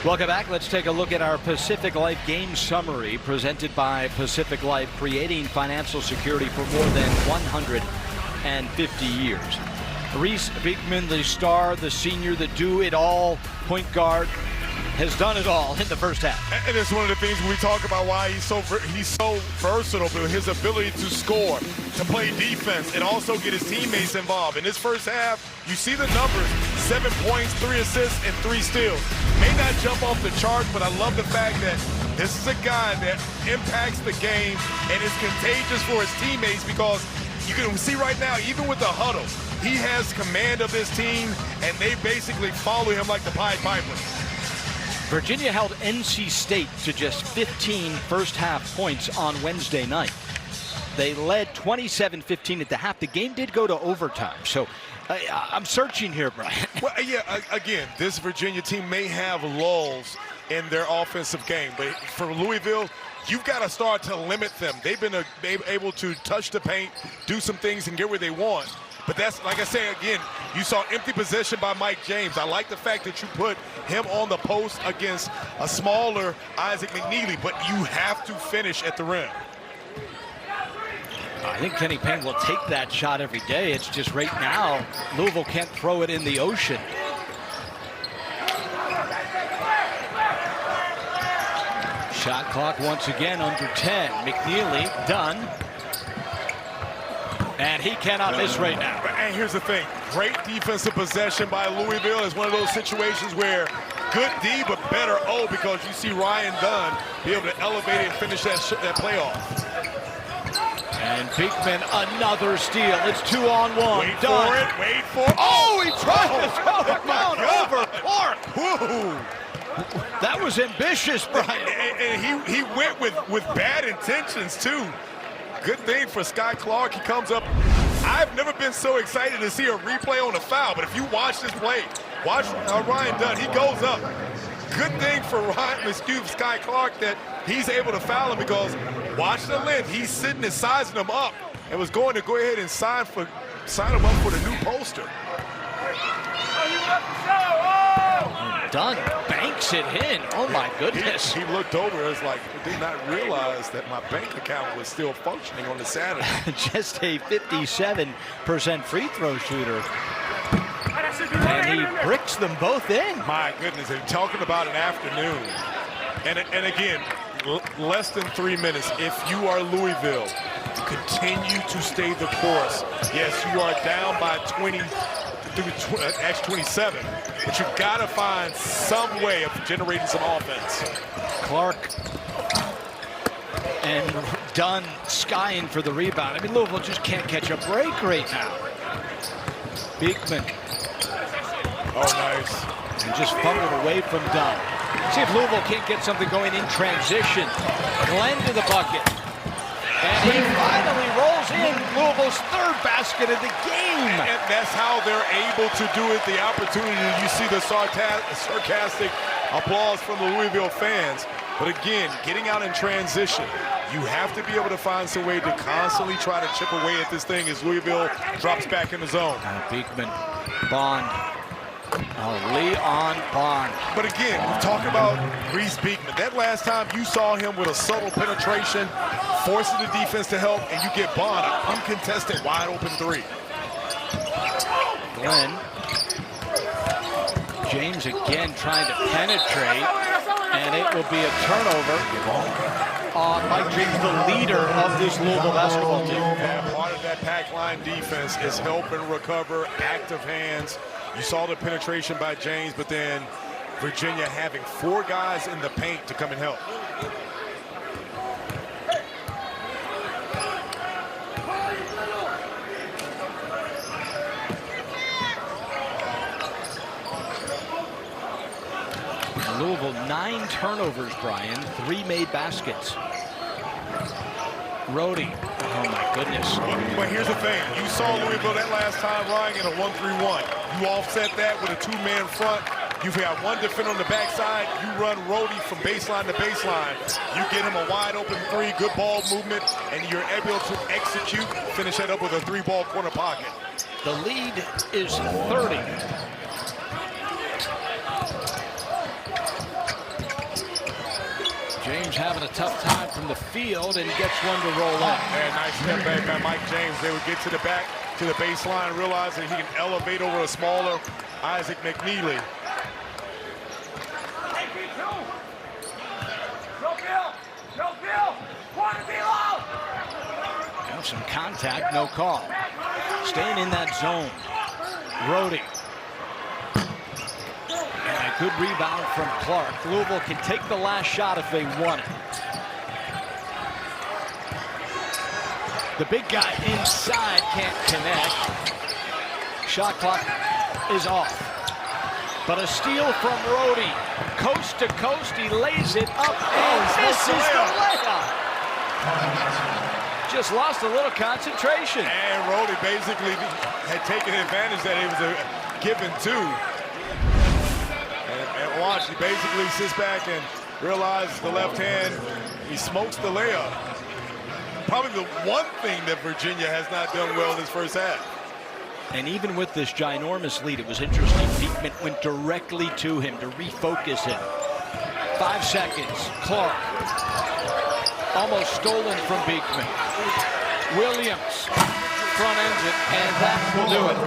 Welcome back. Let's take a look at our Pacific Life game summary presented by Pacific Life, creating financial security for more than 150 years. Reece Beekman, the star, the senior, the do-it-all point guard, has done it all in the first half. And it's one of the things we talk about why he's so versatile, but his ability to score, to play defense, and also get his teammates involved. In this first half, you see the numbers, 7 points, 3 assists, and 3 steals. May not jump off the chart, but I love the fact that this is a guy that impacts the game and is contagious for his teammates, because you can see right now, even with the huddle, He has command of this team, and they basically follow him like the Pied Piper. Virginia held NC State to just 15 first-half points on Wednesday night. They led 27-15 at the half. The game did go to overtime, so I'm searching here, Brian. Well, yeah, again, this Virginia team may have lulls in their offensive game, but for Louisville, you've got to start to limit them. They've been able to touch the paint, do some things, and get where they want. But that's, like I say, again, you saw empty possession by Mike James. I like the fact that you put him on the post against a smaller Isaac McNeely, but you have to finish at the rim. I think Kenny Payne will take that shot every day. It's just right now, Louisville can't throw it in the ocean. Shot clock once again under 10. McNeely, Dunn. And he cannot miss right now. And here's the thing. Great defensive possession by Louisville. Is one of those situations where good D, but better O, because you see Ryan Dunn be able to elevate it and finish that play off. And Beekman, another steal. It's 2-on-1. Wait Dunn. for it. Wait for it. Oh, he tried to throw it down over Clark. Whoa. That was ambitious, Brian. And he went with bad intentions, too. Good thing for Sky Clark. He comes up. I've never been so excited to see a replay on a foul, but if you watch this play, watch Ryan Dunn. He goes up. Good thing for Sky Clark that he's able to foul him, because watch the length. He's sitting and sizing him up and was going to go ahead and sign him up for the new poster. Dunn banks it in. Oh, my goodness. He looked over. It was like, I did not realize that my bank account was still functioning on the Saturday. Just a 57% free throw shooter. And he bricks them both in. My goodness, and talking about an afternoon. And again, less than 3 minutes. If you are Louisville, continue to stay the course. Yes, you are down by 20 through actually 27, but you've got to find some way of generating some offense. Clark and Dunn skying for the rebound. I mean, Louisville just can't catch a break right now. Beekman. Oh, nice. And just fumbled away from Dunn. See if Louisville can't get something going in transition. Glenn to the bucket. And he finally rolls in Louisville's third basket of the game. And that's how they're able to do it, the opportunity. You see the sarcastic applause from the Louisville fans. But again, getting out in transition, you have to be able to find some way to constantly try to chip away at this thing as Louisville drops back in the zone. Beekman, Bond. Leon Bond. But again, we talk about Reece Beekman. That last time you saw him with a subtle penetration, forcing the defense to help, and you get Bond, an uncontested wide open three. Glenn. James again trying to penetrate, and it will be a turnover on Mike James, the leader of this Louisville basketball team. And part of that pack line defense is help and recover, active hands. You saw the penetration by James, but then Virginia having 4 guys in the paint to come and help. Louisville 9 turnovers, Brian, 3 made baskets. Rhodey. Oh, my goodness. But here's the thing. You saw Louisville that last time, Ryan, in a 1-3-1. You offset that with a 2-man front. You've got one defender on the backside. You run Rhodey from baseline to baseline. You get him a wide open 3, good ball movement, and you're able to execute, finish that up with a 3-ball corner pocket. The lead is 30. James having a tough time from the field and gets one to roll up. And nice step back by Mike James. They would get to the back, to the baseline, realize that he can elevate over a smaller Isaac McNeely. And some contact, no call. Staying in that zone. Rhodey. And a good rebound from Clark. Louisville can take the last shot if they want it. The big guy inside can't connect. shot clock is off. But a steal from Rhodey. Coast to coast, he lays it up and misses the layup. Just lost a little concentration. And Rhodey basically had taken advantage that it was a given two. And watch, he basically sits back and realizes the left hand, he smokes the layup. Probably the one thing that Virginia has not done well this first half. And even with this ginormous lead, it was interesting. Beekman went directly to him to refocus him. 5 seconds. Clark. Almost stolen from Beekman. Williams front ends it, and that will do it.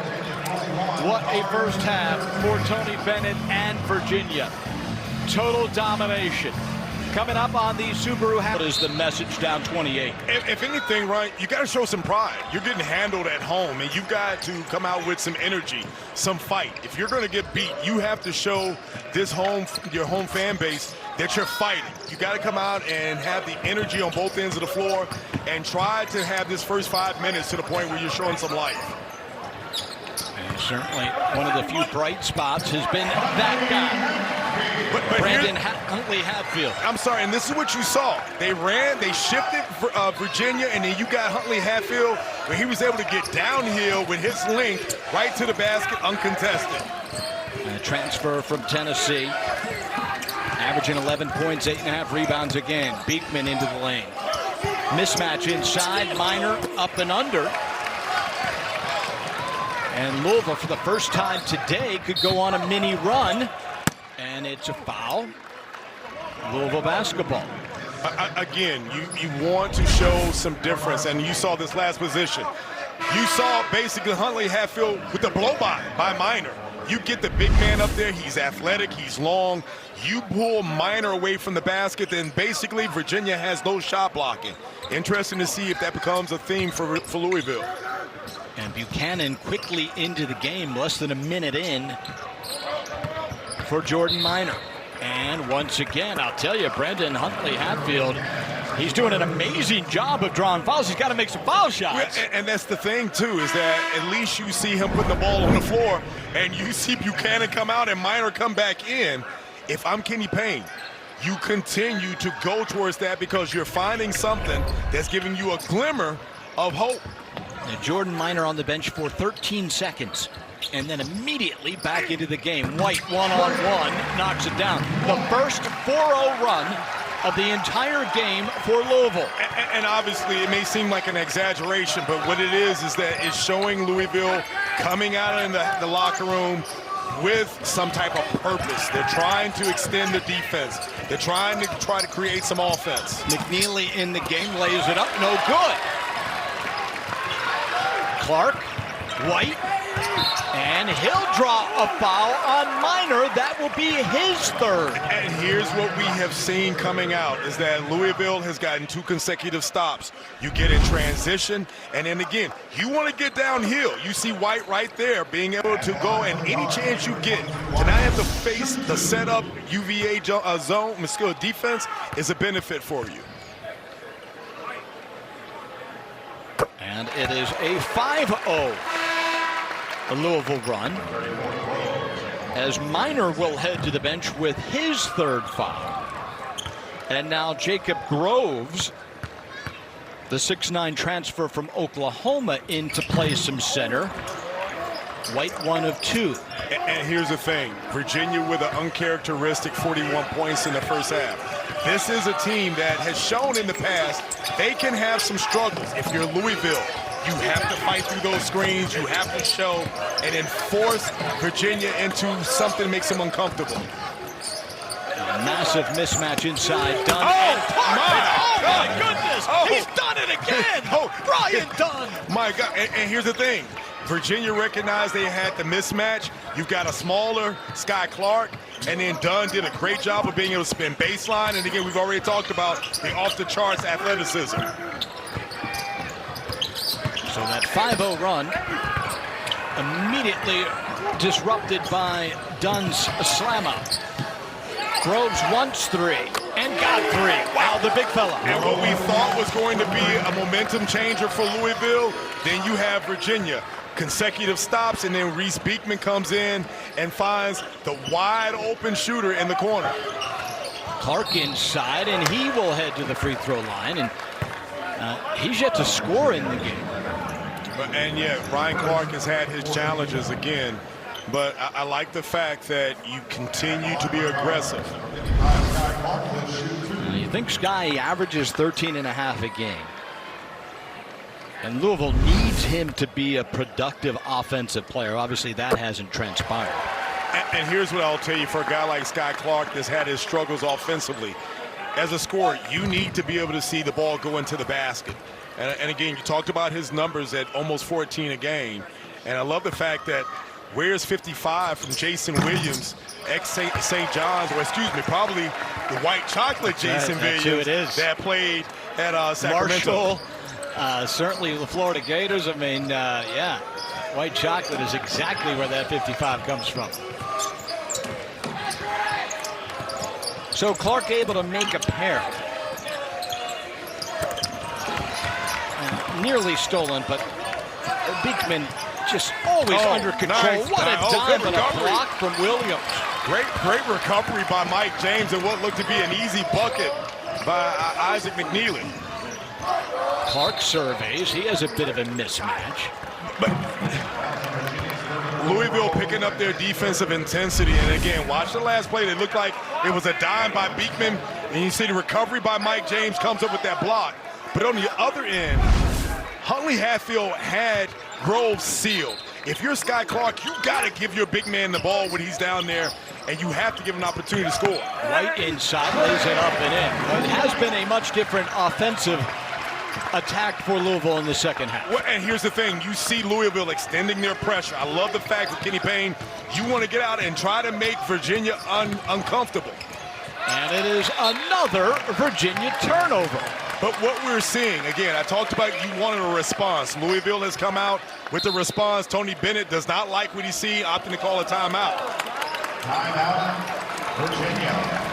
What a first half for Tony Bennett and Virginia. Total domination. Coming up on the Subaru What is the message down 28? If anything, right, you got to show some pride. You're getting handled at home, and you've got to come out with some energy, some fight. If you're going to get beat, you have to show this your home fan base that you're fighting. You got to come out and have the energy on both ends of the floor and try to have this first 5 minutes to the point where you're showing some life. And certainly one of the few bright spots has been that guy. But Brandon Huntley Hatfield. I'm sorry, and this is what you saw. They ran, they shifted Virginia, and then you got Huntley Hatfield, where he was able to get downhill with his length right to the basket, uncontested. A transfer from Tennessee, averaging 11 points, 8.5 rebounds again. Beekman into the lane. Mismatch inside, Minor up and under. And Louisville, for the first time today, could go on a mini run. And it's a foul. Louisville basketball. Again, you want to show some difference, and you saw this last position. You saw basically Huntley Hatfield with the blow-by by Minor. You get the big man up there, he's athletic, he's long. You pull Minor away from the basket, then basically Virginia has no shot blocking. Interesting to see if that becomes a theme for Louisville. And Buchanan quickly into the game, less than a minute in for Jordan Minor. And once again, I'll tell you, Brandon Huntley Hatfield, he's doing an amazing job of drawing fouls. He's got to make some foul shots. And that's the thing, too, is that at least you see him putting the ball on the floor, and you see Buchanan come out and Minor come back in. If I'm Kenny Payne, you continue to go towards that because you're finding something that's giving you a glimmer of hope. And Jordan Minor on the bench for 13 seconds. And then immediately back into the game. White one-on-one knocks it down. The first 4-0 run of the entire game for Louisville. And obviously it may seem like an exaggeration, but what it is that it's showing Louisville coming out in the locker room with some type of purpose. They're trying to extend the defense. They're trying to create some offense. McNeely in the game, lays it up, no good. Clark, White, and he'll draw a foul on Minor. That will be his third. And here's what we have seen coming out is that Louisville has gotten 2 consecutive stops. You get in transition, and then again, you want to get downhill. You see White right there being able to go, and any chance you get to not have to face the setup UVA zone defense is a benefit for you. And it is a 5-0 Louisville run, as Minor will head to the bench with his third foul. And now Jacob Groves, the 6'9" transfer from Oklahoma, in to play some center. White 1 of 2. And here's the thing, Virginia with an uncharacteristic 41 points in the first half. This is a team that has shown in the past they can have some struggles. If you're Louisville, you have to fight through those screens. You have to show and enforce Virginia into something that makes them uncomfortable. A massive mismatch inside. Dunn. Oh my goodness! He's done it again! Brian Dunn! My God, and here's the thing. Virginia recognized they had the mismatch. You've got a smaller Sky Clark, and then Dunn did a great job of being able to spin baseline. And again, we've already talked about the off-the-charts athleticism. So that 5-0 run immediately disrupted by Dunn's slam out. Groves wants 3 and got 3. Wow, the big fella. And what we thought was going to be a momentum changer for Louisville, then you have Virginia consecutive stops, and then Reece Beekman comes in and finds the wide open shooter in the corner. Clark inside, and he will head to the free throw line, and he's yet to score in the game. And yeah, Ryan Clark has had his challenges again, but I like the fact that you continue to be aggressive. You think Sky averages 13.5 a game, and Louisville needs him to be a productive offensive player. Obviously, that hasn't transpired. And here's what I'll tell you, for a guy like Sky Clark that's had his struggles offensively, as a scorer, you need to be able to see the ball go into the basket. And again, you talked about his numbers at almost 14 a game. And I love the fact that where's 55 from Jason Williams, ex-St. John's, or excuse me, probably the white chocolate Jason Williams who it is. that played at Sacramento. Marshall, certainly the Florida Gators. I mean, yeah, white chocolate is exactly where that 55 comes from. So Clark able to make a pair. And nearly stolen, but Beekman just always under control. Nice. What a dime and a recovery. block from Williams. Great recovery by Mike James, and what looked to be an easy bucket by Isaac McNeely. Clark surveys. He has a bit of a mismatch. But Louisville picking up their defensive intensity, and again, watch the last play. It looked like it was a dime by Beekman, and you see the recovery by Mike James comes up with that block. But on the other end, Huntley Hatfield had Groves sealed. If you're Sky Clark, you got to give your big man the ball when he's down there, and you have to give him an opportunity to score. White inside, lays it up and in. It has been a much different offensive attack for Louisville in the second half. Well, and here's the thing, you see Louisville extending their pressure. I love the fact that Kenny Payne, you want to get out and try to make Virginia uncomfortable. And it is another Virginia turnover. But what we're seeing, again, I talked about you wanted a response. Louisville has come out with the response. Tony Bennett does not like what he sees, opting to call a timeout. Timeout, Virginia.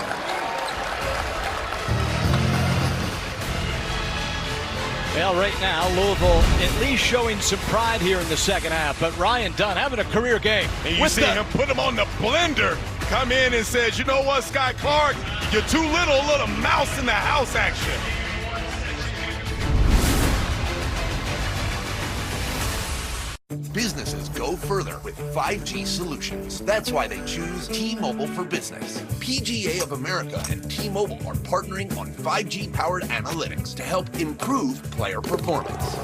Well, right now, Louisville at least showing some pride here in the second half, but Ryan Dunn having a career game. And you see him put him on the blender, come in and says, you know what, Sky Clark, you're too little mouse in the house action. Businesses go further with 5G solutions. That's why they choose T-Mobile for Business. PGA of America and T-Mobile are partnering on 5G-powered analytics to help improve player performance.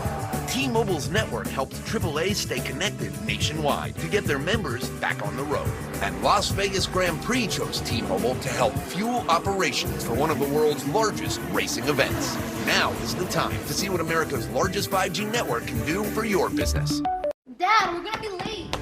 T-Mobile's network helps AAA stay connected nationwide to get their members back on the road. And Las Vegas Grand Prix chose T-Mobile to help fuel operations for one of the world's largest racing events. Now is the time to see what America's largest 5G network can do for your business. Dad, we're gonna be late.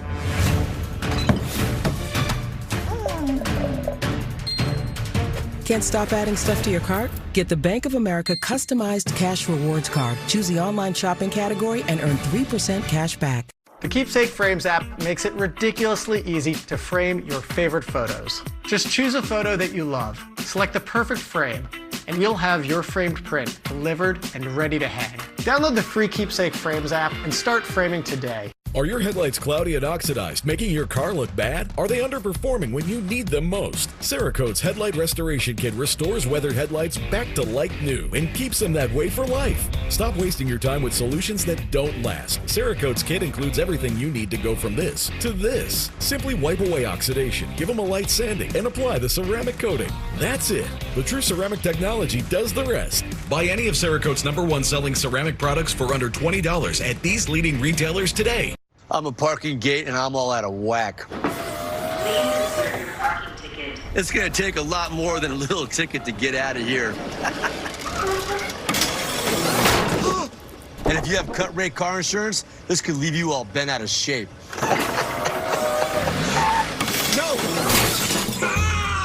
Can't stop adding stuff to your cart? Get the Bank of America customized cash rewards card. Choose the online shopping category and earn 3% cash back. The Keepsake Frames app makes it ridiculously easy to frame your favorite photos. Just choose a photo that you love, select the perfect frame, and you'll have your framed print delivered and ready to hang. Download the free Keepsake Frames app and start framing today. Are your headlights cloudy and oxidized, making your car look bad? Are they underperforming when you need them most? Cerakote's Headlight Restoration Kit restores weathered headlights back to like new and keeps them that way for life. Stop wasting your time with solutions that don't last. Cerakote's kit includes everything you need to go from this to this. Simply wipe away oxidation, give them a light sanding, and apply the ceramic coating. That's it. The True Ceramic technology does the rest. Buy any of Cerakote's #1 selling ceramic products for under $20 at these leading retailers today. I'm a parking gate and I'm all out of whack. It's gonna take a lot more than a little ticket to get out of here. And if you have cut rate car insurance, this could leave you all bent out of shape. No!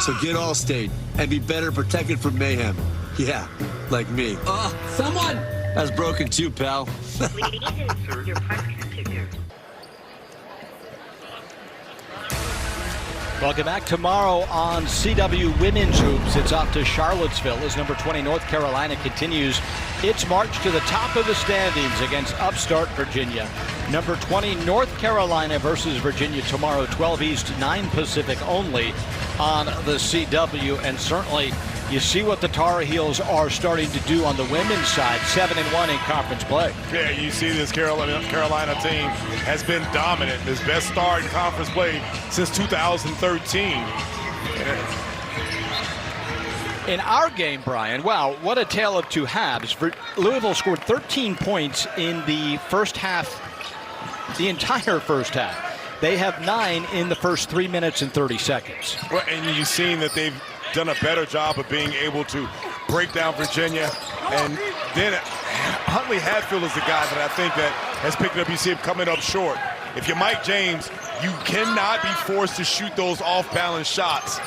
So get Allstate and be better protected from mayhem. Yeah, like me. Someone! That's broken too, pal. Please insert your parking ticket. Welcome back. Tomorrow on CW Women's Hoops, it's off to Charlottesville as number 20 North Carolina continues its march to the top of the standings against upstart Virginia. Number 20 North Carolina versus Virginia tomorrow, 12 East, 9 Pacific only on the CW. And certainly you see what the Tar Heels are starting to do on the women's side, 7-1 in conference play. Yeah, you see this Carolina team has been dominant. This best start in conference play since 2013. In our game, Brian, wow, what a tale of two halves. Louisville scored 13 points in the first half, the entire first half. They have 9 in the first 3 minutes and 30 seconds. Well, and you've seen that they've done a better job of being able to break down Virginia. And then Huntley Hatfield is the guy that I think that has picked it up. You see him coming up short. If you're Mike James, you cannot be forced to shoot those off-balance shots.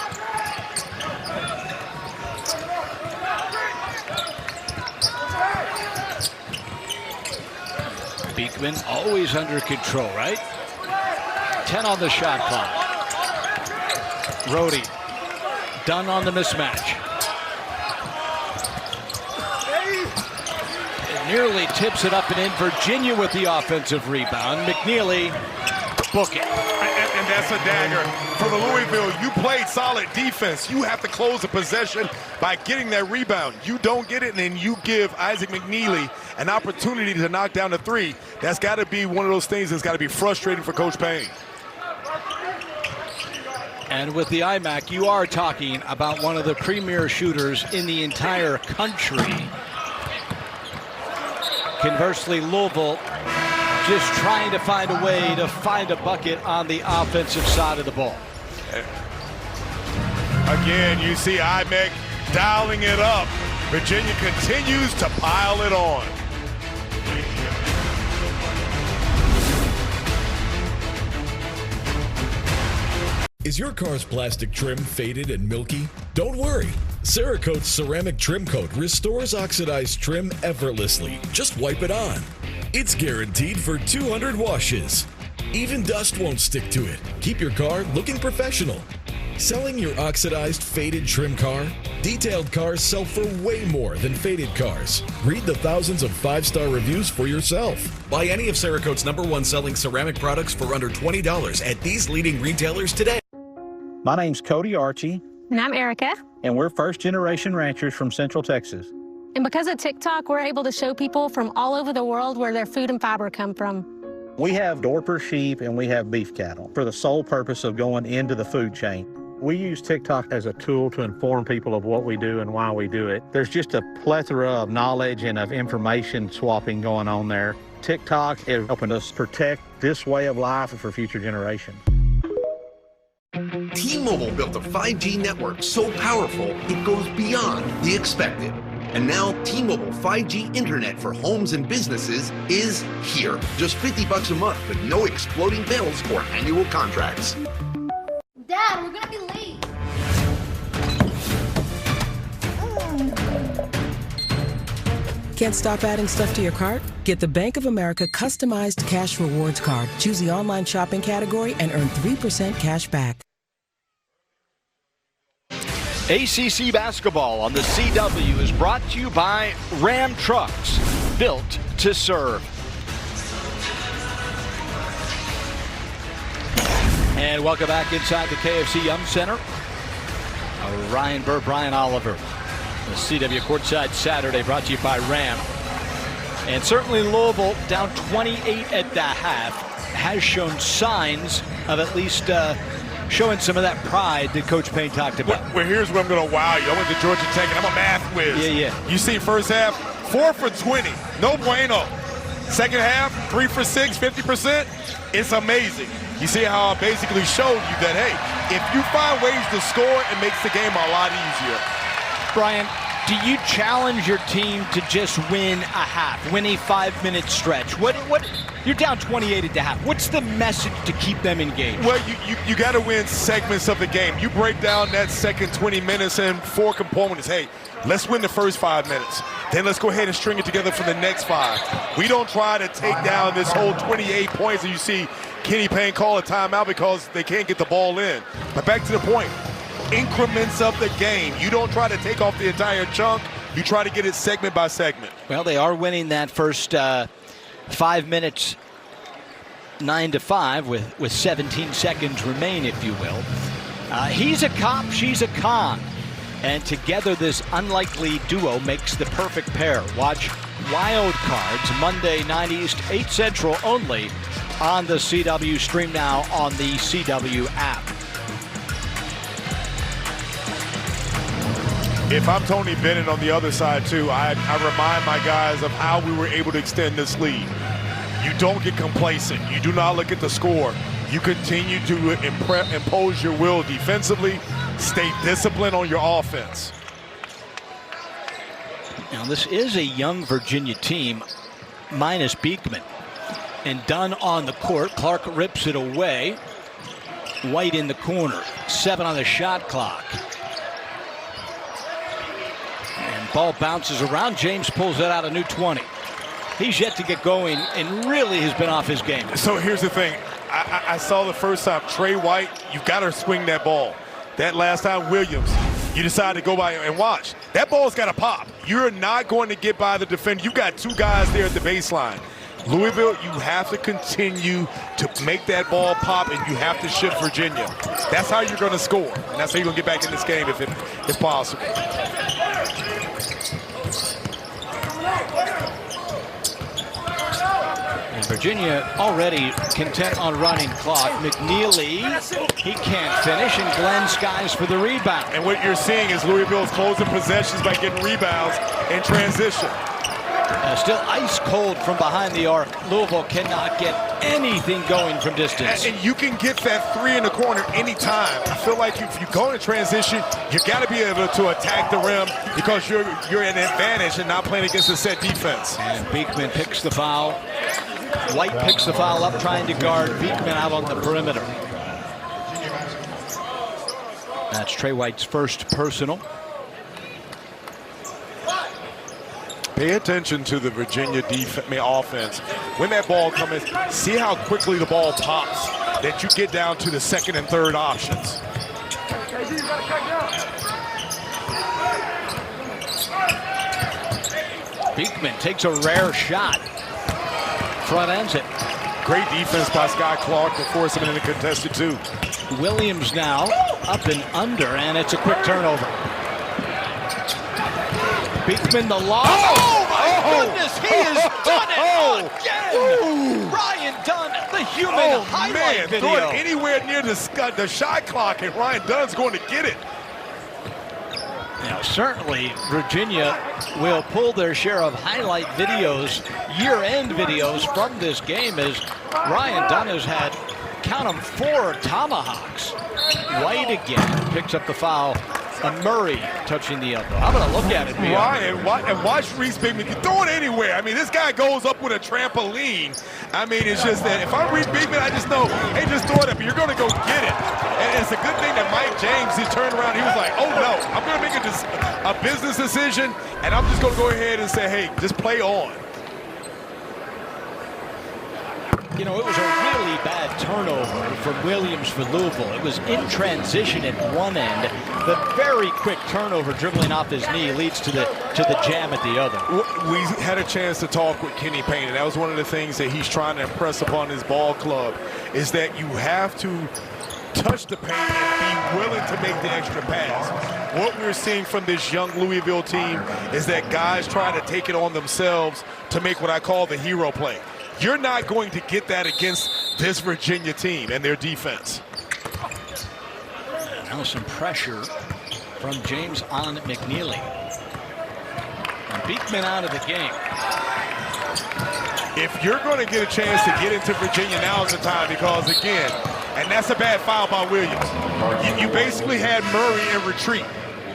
Beekman always under control, right? 10 on the shot clock. Rhodey. Dunn on the mismatch. It nearly tips it up and in. Virginia with the offensive rebound. McNeely, book it. And that's a dagger. For the Louisville, you played solid defense. You have to close the possession by getting that rebound. You don't get it, and then you give Isaac McNeely an opportunity to knock down the three. That's got to be one of those things that's got to be frustrating for Coach Payne. And with the IMAC, you are talking about one of the premier shooters in the entire country. Conversely, Louisville just trying to find a way to find a bucket on the offensive side of the ball. Again, you see IMAC dialing it up. Virginia continues to pile it on. Is your car's plastic trim faded and milky? Don't worry. Cerakote's ceramic trim coat restores oxidized trim effortlessly. Just wipe it on. It's guaranteed for 200 washes. Even dust won't stick to it. Keep your car looking professional. Selling your oxidized, faded trim car? Detailed cars sell for way more than faded cars. Read the thousands of 5-star reviews for yourself. Buy any of Cerakote's #1 selling ceramic products for under $20 at these leading retailers today. My name's Cody Archie. And I'm Erica. And we're first-generation ranchers from Central Texas. And because of TikTok, we're able to show people from all over the world where their food and fiber come from. We have Dorper sheep and we have beef cattle for the sole purpose of going into the food chain. We use TikTok as a tool to inform people of what we do and why we do it. There's just a plethora of knowledge and of information swapping going on there. TikTok is helping us protect this way of life for future generations. T-Mobile built a 5G network so powerful it goes beyond the expected. And now T-Mobile 5G internet for homes and businesses is here. Just $50 a month with no exploding bills or annual contracts. Dad, we're gonna be late. Can't stop adding stuff to your cart? Get the Bank of America customized cash rewards card. Choose the online shopping category and earn 3% cash back. ACC basketball on the CW is brought to you by Ram Trucks, built to serve. And welcome back inside the KFC Yum Center. Ryan Burr, Brian Oliver. The CW Courtside Saturday brought to you by Ram. And certainly Louisville, down 28 at the half, has shown signs of at least showing some of that pride that Coach Payne talked about. Well, here's where I'm going to wow you. I went to Georgia Tech, and I'm a math whiz. Yeah. You see first half, 4 for 20. No bueno. Second half, 3 for 6, 50%. It's amazing. You see how I basically showed you that, hey, if you find ways to score, it makes the game a lot easier. Brian, do you challenge your team to just win a half, win a 5-minute stretch? What You're down 28 at the half. What's the message to keep them engaged? Well, you got to win segments of the game. You break down that second 20 minutes in 4 components. Hey, let's win the first 5 minutes. Then let's go ahead and string it together for the next 5. We don't try to take down this whole 28 points that you see Kenny Payne call a timeout because they can't get the ball in. But back to the point, increments of the game. You don't try to take off the entire chunk. You try to get it segment by segment. Well, they are winning that first 5 minutes 9-5 with 17 seconds remain, if you will. He's a cop, she's a con. And together this unlikely duo makes the perfect pair. Watch Wild Cards Monday 9 East, 8 Central only on the CW. Stream now on the CW app. If I'm Tony Bennett on the other side too, I remind my guys of how we were able to extend this lead. You don't get complacent. You do not look at the score. You continue to impose your will defensively. Stay disciplined on your offense. Now this is a young Virginia team, minus Beekman. And Dunn on the court. Clark rips it away. White in the corner. 7 on the shot clock. And ball bounces around. James pulls it out a new 20. He's yet to get going and really has been off his game. So here's the thing. I saw the first time, Tre White, you've got to swing that ball. That last time, Williams, you decide to go by and watch. That ball's got to pop. You're not going to get by the defender. You got 2 guys there at the baseline. Louisville, you have to continue to make that ball pop, and you have to shift Virginia. That's how you're going to score, and that's how you're going to get back in this game if it's possible. And Virginia already content on running clock. McNeely, he can't finish, and Glenn skies for the rebound. And what you're seeing is Louisville's closing possessions by getting rebounds in transition. Still ice cold from behind the arc. Louisville cannot get anything going from distance. And you can get that 3 in the corner anytime. I feel like if you go in transition, you got to be able to attack the rim because you're at an advantage and not playing against a set defense. And Beekman picks the foul. White picks the foul up, trying to guard Beekman out on the perimeter. That's Tre White's first personal. Pay attention to the Virginia offense. When that ball comes in, see how quickly the ball pops, that you get down to the second and third options. Beekman takes a rare shot. Front ends it. Great defense by Scott Clark to force him into contested 2. Williams now up and under, and it's a quick turnover. Beekman the lob. Oh my goodness, he has done it again. Ooh. Ryan Dunn, the human highlight video. Throw it anywhere near the shot clock, and Ryan Dunn's going to get it. Now, certainly Virginia will pull their share of highlight videos, year-end videos from this game, as Ryan Dunn has had, count them, 4 tomahawks. White again picks up the foul. And Murray touching the elbow. How about a look at it, Ryan, and watch Reece Beekman. Throw it anywhere. I mean, this guy goes up with a trampoline. I mean, it's just that if I'm Reece Beekman, I just know, hey, just throw it up. You're going to go get it. And it's a good thing that Mike James, he turned around. He was like, oh, no, I'm going to make a business decision, and I'm just going to go ahead and say, hey, just play on. You know, it was a really bad turnover from Williams for Louisville. It was in transition at one end. The very quick turnover dribbling off his knee leads to the jam at the other. We had a chance to talk with Kenny Payne, and that was one of the things that he's trying to impress upon his ball club, is that you have to touch the paint and be willing to make the extra pass. What we're seeing from this young Louisville team is that guys try to take it on themselves to make what I call the hero play. You're not going to get that against this Virginia team and their defense. Now some pressure from James on McNeely. And Beekman out of the game. If you're going to get a chance to get into Virginia, now is the time, because again, and that's a bad foul by Williams. You basically had Murray in retreat.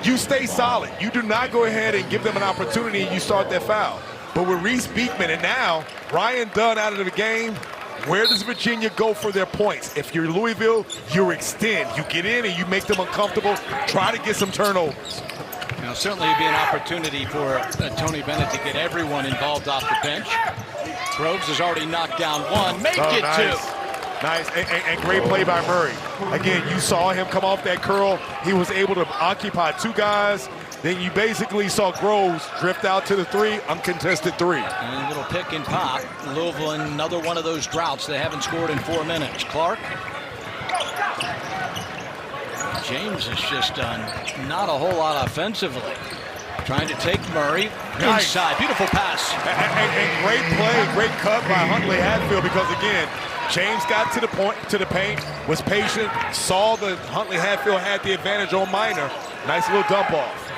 You stay solid. You do not go ahead and give them an opportunity and you start that foul. But with Reece Beekman and now Ryan Dunn out of the game, where does Virginia go for their points? If you're Louisville, you extend. You get in and you make them uncomfortable. Try to get some turnovers. Now, certainly it'd be an opportunity for Tony Bennett to get everyone involved off the bench. Groves has already knocked down one. Make it nice. two. Nice, and great play by Murray. Again, you saw him come off that curl. He was able to occupy two guys. Then you basically saw Groves drift out to the three, uncontested three. And a little pick and pop. Louisville in another one of those droughts. They haven't scored in 4 minutes. Clark. James has just done not a whole lot offensively. Trying to take Murray inside. Beautiful pass. And great play, great cut by Huntley Hatfield, because again, James got to the point, to the paint, was patient, saw that Huntley Hatfield had the advantage on Minor. Nice little dump off.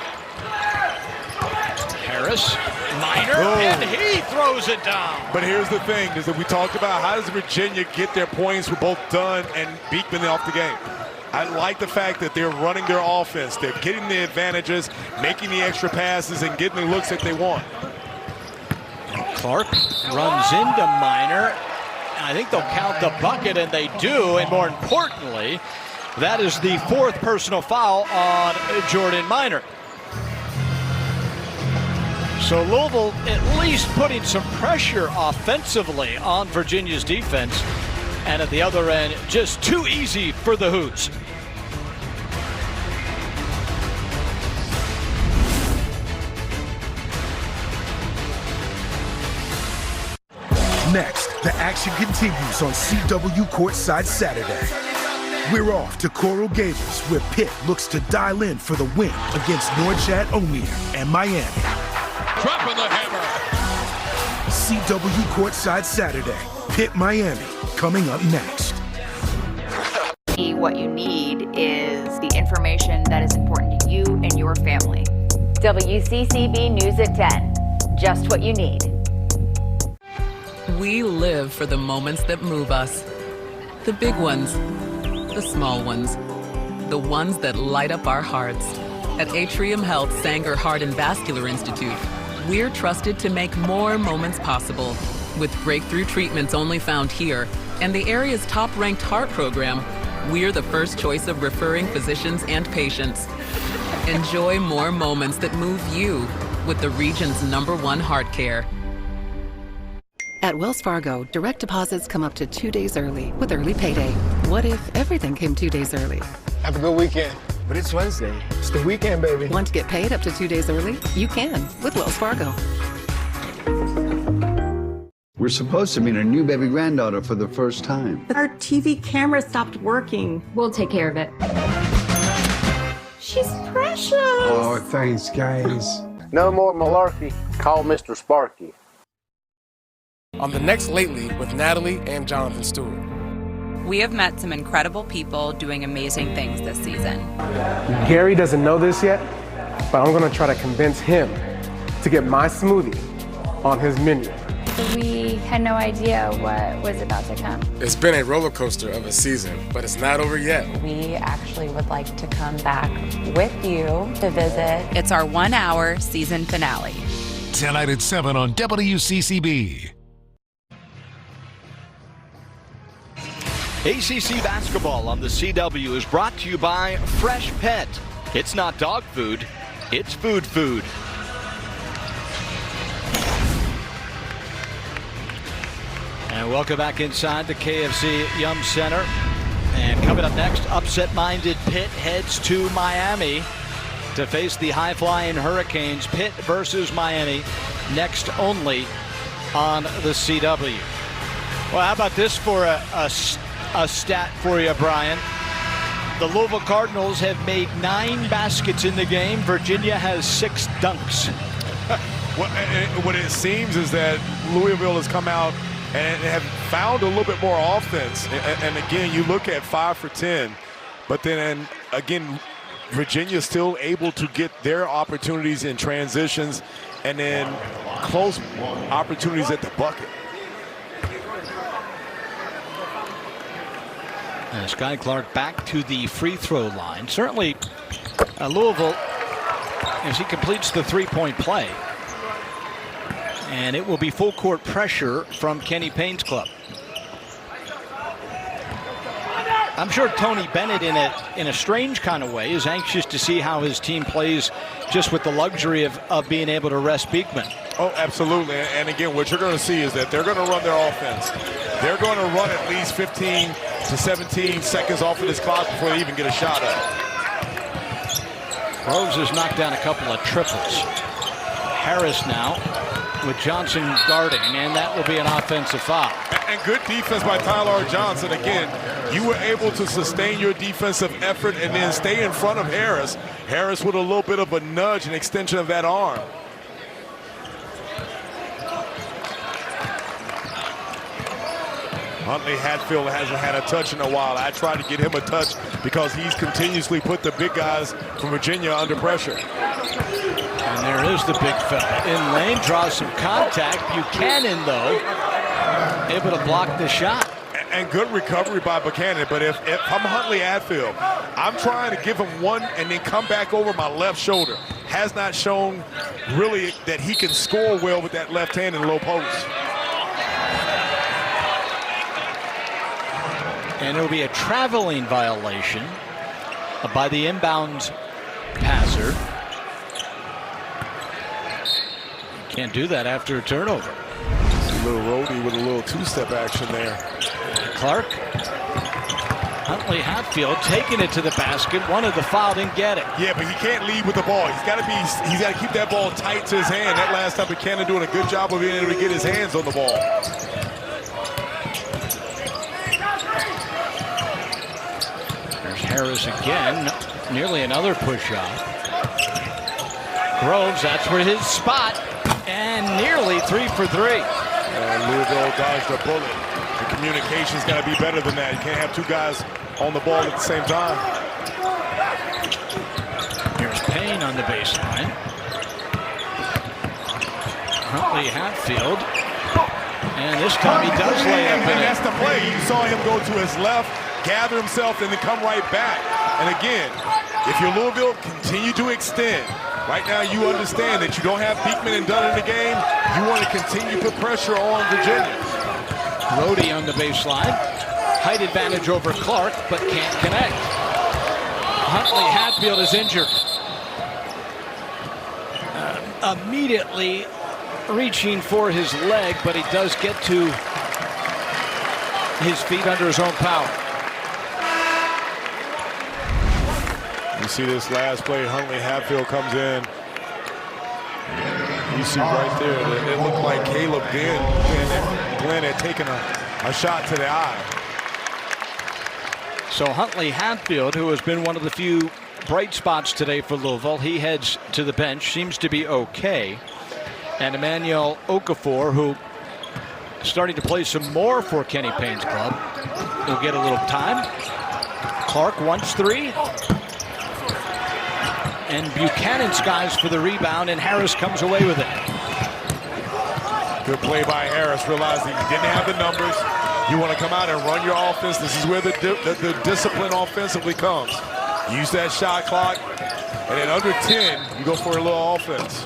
Harris, Minor, and he throws it down. But here's the thing, is that we talked about how does Virginia get their points with both Dunn and Beekman off the game. I like the fact that they're running their offense. They're getting the advantages, making the extra passes, and getting the looks that they want. Clark runs into Minor. I think they'll count the bucket, and they do. And more importantly, that is the 4th personal foul on Jordan Minor. So Louisville at least putting some pressure offensively on Virginia's defense. And at the other end, just too easy for the Hoots. Next, the action continues on CW Courtside Saturday. We're off to Coral Gables, where Pitt looks to dial in for the win against Norchad Omier and Miami. Dropping the hammer. CW Courtside Saturday, Pitt, Miami, coming up next. What you need is the information that is important to you and your family. WCCB News at 10, just what you need. We live for the moments that move us. The big ones, the small ones, the ones that light up our hearts. At Atrium Health Sanger Heart and Vascular Institute, we're trusted to make more moments possible. With breakthrough treatments only found here and the area's top-ranked heart program, we're the first choice of referring physicians and patients. Enjoy more moments that move you with the region's #1 heart care. At Wells Fargo, direct deposits come up to 2 days early with early payday. What if everything came 2 days early? Have a good weekend. But it's Wednesday. It's the weekend, baby. Want to get paid up to 2 days early? You can with Wells Fargo. We're supposed to meet our new baby granddaughter for the first time. Our TV camera stopped working. We'll take care of it. She's precious. Oh, thanks, guys. No more malarkey. Call Mr. Sparky. On the next Lately with Natalie and Jonathan Stewart. We have met some incredible people doing amazing things this season. Gary doesn't know this yet, but I'm gonna try to convince him to get my smoothie on his menu. We had no idea what was about to come. It's been a roller coaster of a season, but it's not over yet. We actually would like to come back with you to visit. It's our 1-hour season finale. Tonight at 7 on WCCB. ACC basketball on the CW is brought to you by Fresh Pet. It's not dog food, it's food food. And welcome back inside the KFC Yum Center. And coming up next, upset-minded Pitt heads to Miami to face the high-flying Hurricanes. Pitt versus Miami, next only on the CW. Well, how about this for a stat for you, Brian? The Louisville Cardinals have made 9 baskets in the game. Virginia has 6 dunks. What it seems is that Louisville has come out and have found a little bit more offense. And again, you look at 5 for 10, but then again, Virginia still able to get their opportunities in transitions and then close opportunities at the bucket. And Sky Clark back to the free throw line. Certainly Louisville, as he completes the three-point play, And it will be full court pressure from Kenny Payne's club. I'm sure Tony Bennett, in a strange kind of way, is anxious to see how his team plays, just with the luxury of being able to rest Beekman. Oh, absolutely. And again, what you're going to see is that they're going to run their offense. They're going to run at least 15 to 17 seconds off of this clock before they even get a shot up. Groves has knocked down a couple of triples. Harris now with Johnson guarding, and that will be an offensive foul. And good defense by Tyler Johnson. Again, you were able to sustain your defensive effort and then stay in front of Harris. Harris with a little bit of a nudge and extension of that arm. Huntley Hatfield hasn't had a touch in a while. I tried to get him a touch because he's continuously put the big guys from Virginia under pressure. And there is the big fella in lane, draws some contact. Buchanan, though, able to block the shot. And good recovery by Buchanan. But if I'm Huntley Hatfield, I'm trying to give him one and then come back over my left shoulder. Has not shown really that he can score well with that left hand in low post. And it'll be a traveling violation by the inbound passer. Can't do that after a turnover. A little roadie with a little two-step action there. Clark. Huntley Hatfield taking it to the basket. One of the foul, didn't get it. Yeah, but he can't lead with the ball. He's got to keep that ball tight to his hand. That last time Buchanan doing a good job of being able to get his hands on the ball. Harris again, nearly another push-off. Groves, that's where his spot, and nearly 3 for 3. And Louisville dodged a bullet. The communication's got to be better than that. You can't have two guys on the ball at the same time. Here's Payne on the baseline. Huntley Hatfield, and this time he does lay up in it. And that's the play. You saw him go to his left, gather himself, and then come right back. And again, if you're Louisville, continue to extend. Right now, you understand that you don't have Beekman and Dunn in the game. You want to continue to put pressure on Virginia. Brody on the baseline. Height advantage over Clark, but can't connect. Huntley Hatfield is injured. Immediately reaching for his leg, but he does get to his feet under his own power. You see this last play, Huntley Hatfield comes in. You see right there that it looked like Caleb Glenn had taken a shot to the eye. So Huntley Hatfield, who has been one of the few bright spots today for Louisville, he heads to the bench, seems to be okay. And Emmanuel Okafor, who starting to play some more for Kenny Payne's club, will get a little time. Clark wants 3. And Buchanan skies for the rebound, and Harris comes away with it. Good play by Harris, realizing he didn't have the numbers. You want to come out and run your offense. This is where the discipline offensively comes. Use that shot clock, and at under 10, you go for a little offense.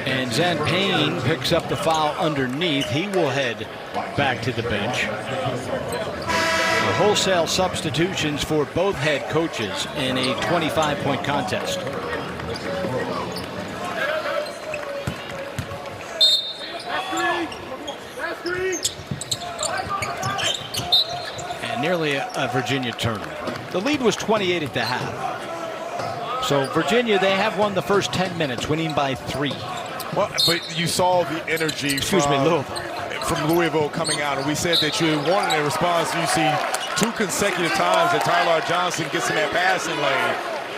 And Zan Payne picks up the foul underneath. He will head back to the bench. The wholesale substitutions for both head coaches in a 25-point contest. And nearly a Virginia turnover. The lead was 28 at the half. So Virginia, they have won the first 10 minutes, winning by 3. Well, but you saw the energy from Louisville coming out, and we said that you wanted a response. You see 2 consecutive times that Tyler Johnson gets in that passing lane.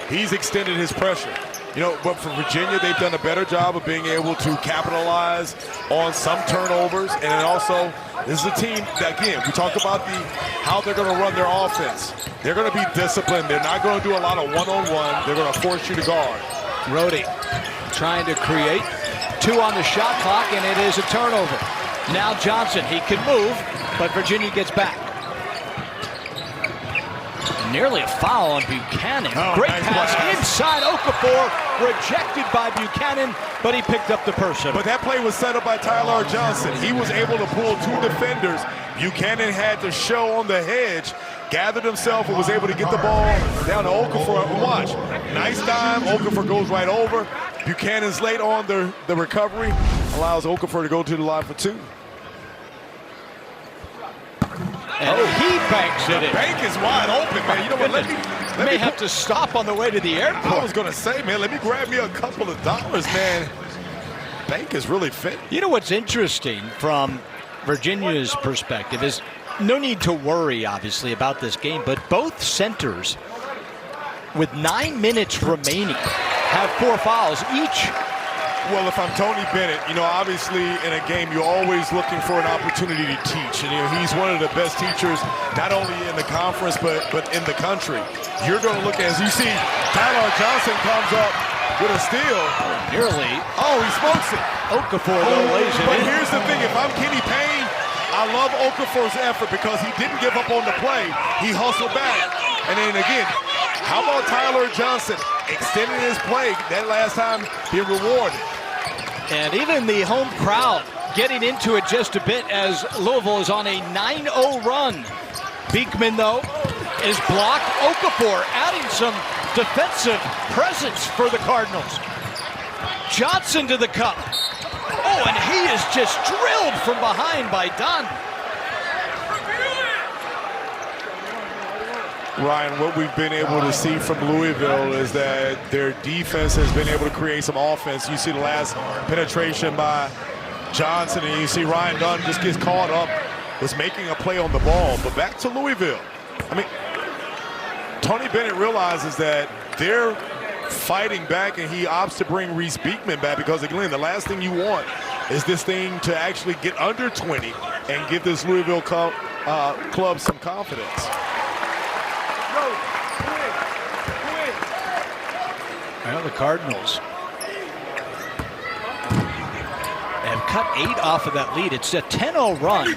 He's extended his pressure. You know, but for Virginia, they've done a better job of being able to capitalize on some turnovers. And then also, this is a team that, again, we talk about how they're going to run their offense. They're going to be disciplined. They're not going to do a lot of one-on-one. They're going to force you to guard. Brody trying to create 2 on the shot clock, and it is a turnover. Now Johnson, he can move, but Virginia gets back. Nearly a foul on Buchanan. Great nice pass pass. inside. Okafor rejected by Buchanan, but he picked up the person. But that play was set up by Tyler Johnson. He was able to pull 2 defenders. Buchanan had to show on the hedge, gathered himself, and was able to get the ball down to Okafor. Watch. Nice dime. Okafor goes right over. Buchanan's late on the recovery. Allows Okafor to go to the line for 2. And he banks it in. The bank is wide open, man. You know what? Let me have to stop on the way to the airport. I was going to say, man, let me grab me a couple of dollars, man. Bank is really fit. You know what's interesting from Virginia's perspective is no need to worry, obviously, about this game, but both centers with 9 minutes remaining have 4 fouls each. Well, if I'm Tony Bennett, you know, obviously in a game you're always looking for an opportunity to teach. And, you know, he's one of the best teachers, not only in the conference, but in the country. You're going to look at, as you see, Tyler Johnson comes up with a steal. Nearly. Oh, he smokes it. Okafor, though, lays it But in. here's the thing. If I'm Kenny Payne, I love Okafor's effort because he didn't give up on the play. He hustled back. And then again, how about Tyler Johnson extending his play that last time being rewarded? And even the home crowd getting into it just a bit as Louisville is on a 9-0 run. Beekman, though, is blocked. Okafor adding some defensive presence for the Cardinals. Johnson to the cup. Oh, and he is just drilled from behind by Dunn. Ryan, what we've been able to see from Louisville is that their defense has been able to create some offense. You see the last penetration by Johnson, and you see Ryan Dunn just gets caught up, was making a play on the ball. But back to Louisville. I mean, Tony Bennett realizes that they're fighting back, and he opts to bring Reece Beekman back because, again, the last thing you want is this thing to actually get under 20 and give this Louisville club some confidence. Well, the Cardinals have cut 8 off of that lead. It's a 10-0 run.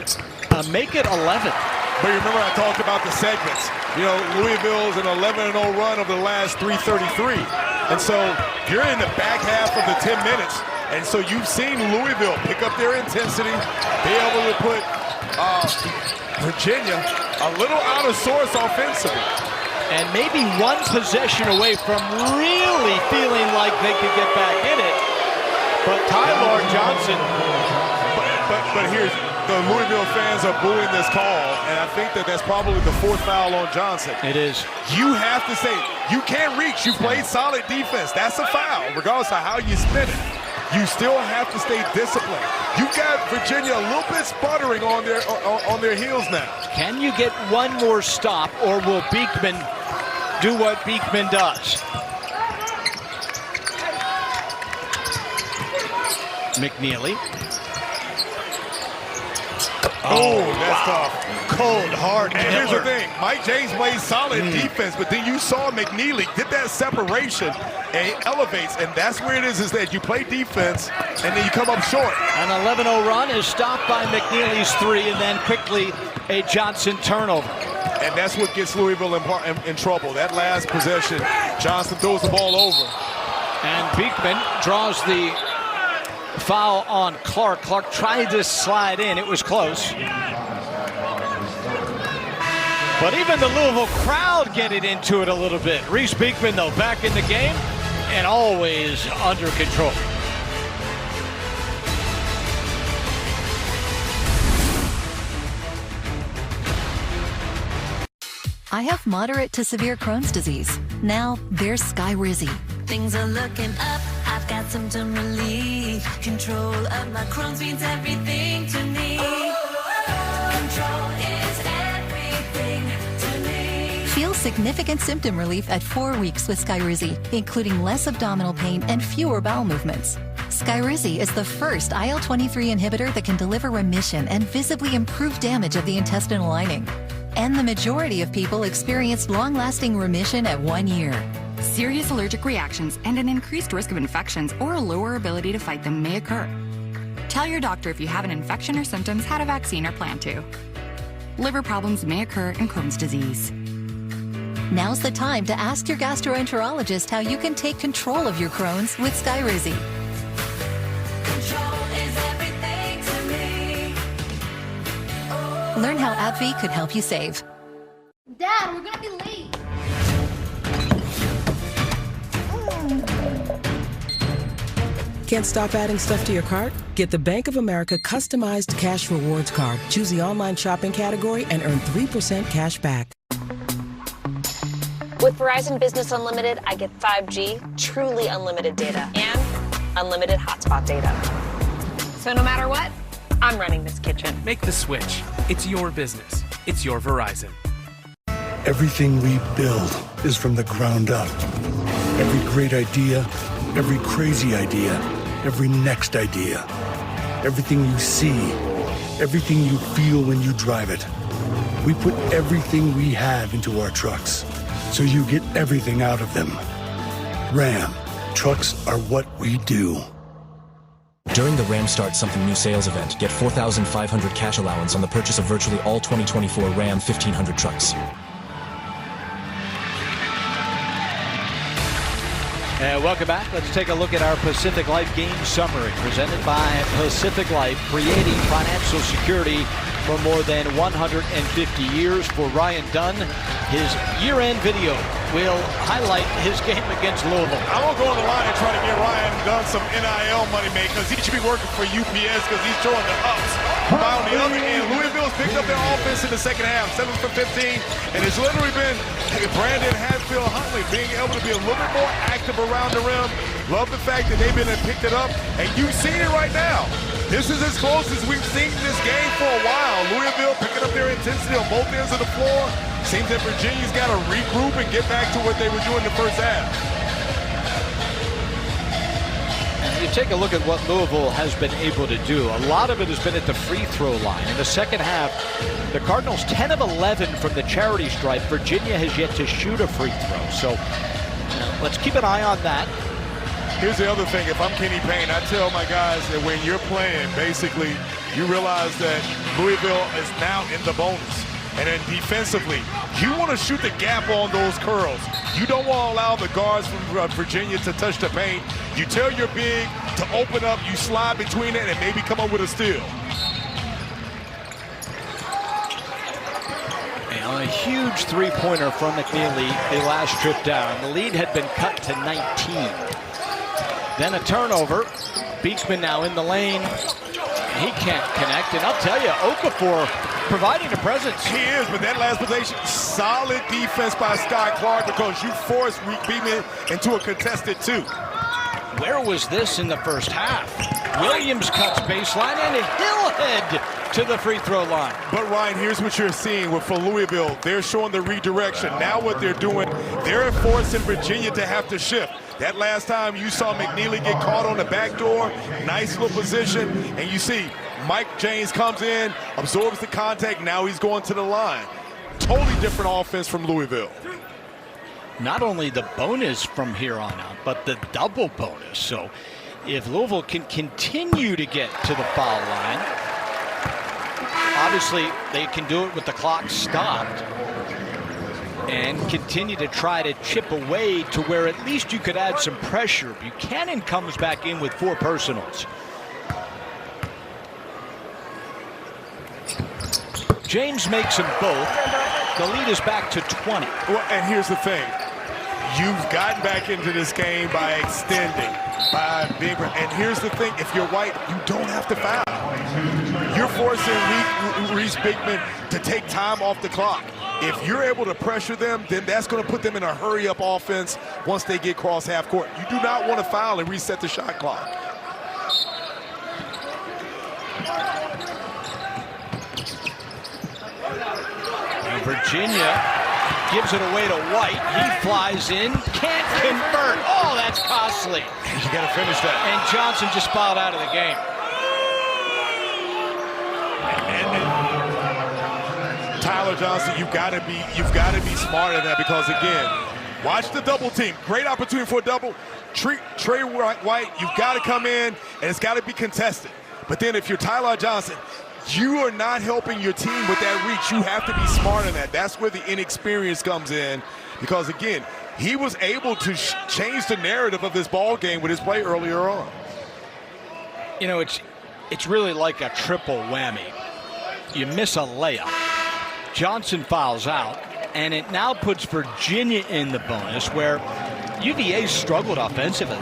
Make it 11. But you remember I talked about the segments. You know, Louisville's an 11-0 run over the last 333. And so you're in the back half of the 10 minutes. And so you've seen Louisville pick up their intensity, be able to put Virginia a little out of sorts offensively. And maybe one possession away from really feeling like they could get back in it. But Tyler Johnson. But here's the Louisville fans are booing this call, and I think that's probably the 4th foul on Johnson. It is. You have to say, you can't reach. You played solid defense. That's a foul, regardless of how you spin it. You still have to stay disciplined. You've got Virginia a little bit sputtering on their heels now. Can you get one more stop, or will Beekman do what Beekman does? McNeely. Oh, that's tough. Cold, hard. And here's the thing. Mike James plays solid defense, but then you saw McNeely get that separation and he elevates, and that's where it is that you play defense and then you come up short. An 11-0 run is stopped by McNeely's 3, and then quickly a Johnson turnover. And that's what gets Louisville in trouble. That last possession, Johnson throws the ball over. And Beekman draws the foul on Clark. Clark tried to slide in. It was close. But even the Louisville crowd getting into it a little bit. Reece Beekman, though, back in the game and always under control. I have moderate to severe Crohn's disease. Now there's Skyrizi. Things are looking up. I've got symptom relief. Control of my Crohn's means everything to me. Control is everything to me. Feel significant symptom relief at 4 weeks with Skyrizi, including less abdominal pain and fewer bowel movements. Skyrizi is the first IL-23 inhibitor that can deliver remission and visibly improve damage of the intestinal lining. And the majority of people experienced long-lasting remission at 1 year. Serious allergic reactions and an increased risk of infections or a lower ability to fight them may occur. Tell your doctor if you have an infection or symptoms, had a vaccine, or plan to. Liver problems may occur in Crohn's disease. Now's the time to ask your gastroenterologist how you can take control of your Crohn's with Skyrizi. Learn how AbbVie could help you save. Dad, we're gonna be late. Can't stop adding stuff to your cart? Get the Bank of America customized cash rewards card. Choose the online shopping category and earn 3% cash back. With Verizon Business Unlimited, I get 5G, truly unlimited data, and unlimited hotspot data. So no matter what, I'm running this kitchen. Make the switch. It's your business. It's your Verizon. Everything we build is from the ground up. Every great idea, every crazy idea, every next idea. Everything you see, everything you feel when you drive it. We put everything we have into our trucks, so you get everything out of them. Ram, trucks are what we do. During the Ram Start Something New sales event, get $4,500 cash allowance on the purchase of virtually all 2024 Ram 1500 trucks. And welcome back. Let's take a look at our Pacific Life game summary presented by Pacific Life, creating financial security for more than 150 years. For Ryan Dunn, his year-end video will highlight his game against Louisville. I won't go on the line and try to get Ryan Dunn some NIL money, man, because he should be working for UPS because he's showing the ups. By on the other end, Louisville's picked up their offense in the second half, 7 for 15, and it's literally been Brandon Hatfield-Huntley being able to be a little bit more active around the rim. Love the fact that they've been and picked it up, and you've seen it right now. This is as close as we've seen this game for a while. Louisville picking up their intensity on both ends of the floor. Seems that Virginia's got to regroup and get back to what they were doing in the first half. You take a look at what Louisville has been able to do. A lot of it has been at the free throw line. In the second half, the Cardinals 10 of 11 from the charity stripe. Virginia has yet to shoot a free throw. So let's keep an eye on that. Here's the other thing. If I'm Kenny Payne, I tell my guys that when you're playing, basically, you realize that Louisville is now in the bonus. And then defensively, you want to shoot the gap on those curls. You don't want to allow the guards from Virginia to touch the paint. You tell your big to open up, you slide between it, and maybe come up with a steal. And a huge three-pointer from McNeely the last trip down. The lead had been cut to 19. Then a turnover. Beekman now in the lane. He can't connect, and I'll tell you, Okafor providing a presence. He is, but that last possession, solid defense by Scott Clark because you forced Reece Beekman into a contested two. Where was this in the first half? Williams cuts baseline, and he'll head to the free throw line. But Ryan, here's what you're seeing for Louisville. They're showing the redirection. Now what they're doing, they're forcing Virginia to have to shift. That last time you saw McNeely get caught on the back door, nice little position, and you see Mike James comes in, absorbs the contact, now he's going to the line. Totally different offense from Louisville. Not only the bonus from here on out, but the double bonus. So if Louisville can continue to get to the foul line, obviously they can do it with the clock stopped and continue to try to chip away to where at least you could add some pressure. Buchanan comes back in with 4 personals. James makes them both. The lead is back to 20. Well, and here's the thing. You've gotten back into this game by extending, by being, and here's the thing, if you're White, you don't have to foul. You're forcing Reece Beekman to take time off the clock. If you're able to pressure them, then that's going to put them in a hurry-up offense once they get cross half court. You do not want to foul and reset the shot clock. And Virginia gives it away to White. He flies in, can't convert. Oh, that's costly. You got to finish that. And Johnson just fouled out of the game. Tyler Johnson, you've got to be smarter than that because again, watch the double team. Great opportunity for a double. Tre White, you've got to come in and it's got to be contested. But then if you're Tyler Johnson, you are not helping your team with that reach. You have to be smart in that. That's where the inexperience comes in. because, again, he was able to change the narrative of this ball game with his play earlier on. You know, it's really like a triple whammy. You miss a layup. Johnson fouls out, and it now puts Virginia in the bonus, where UVA struggled offensively.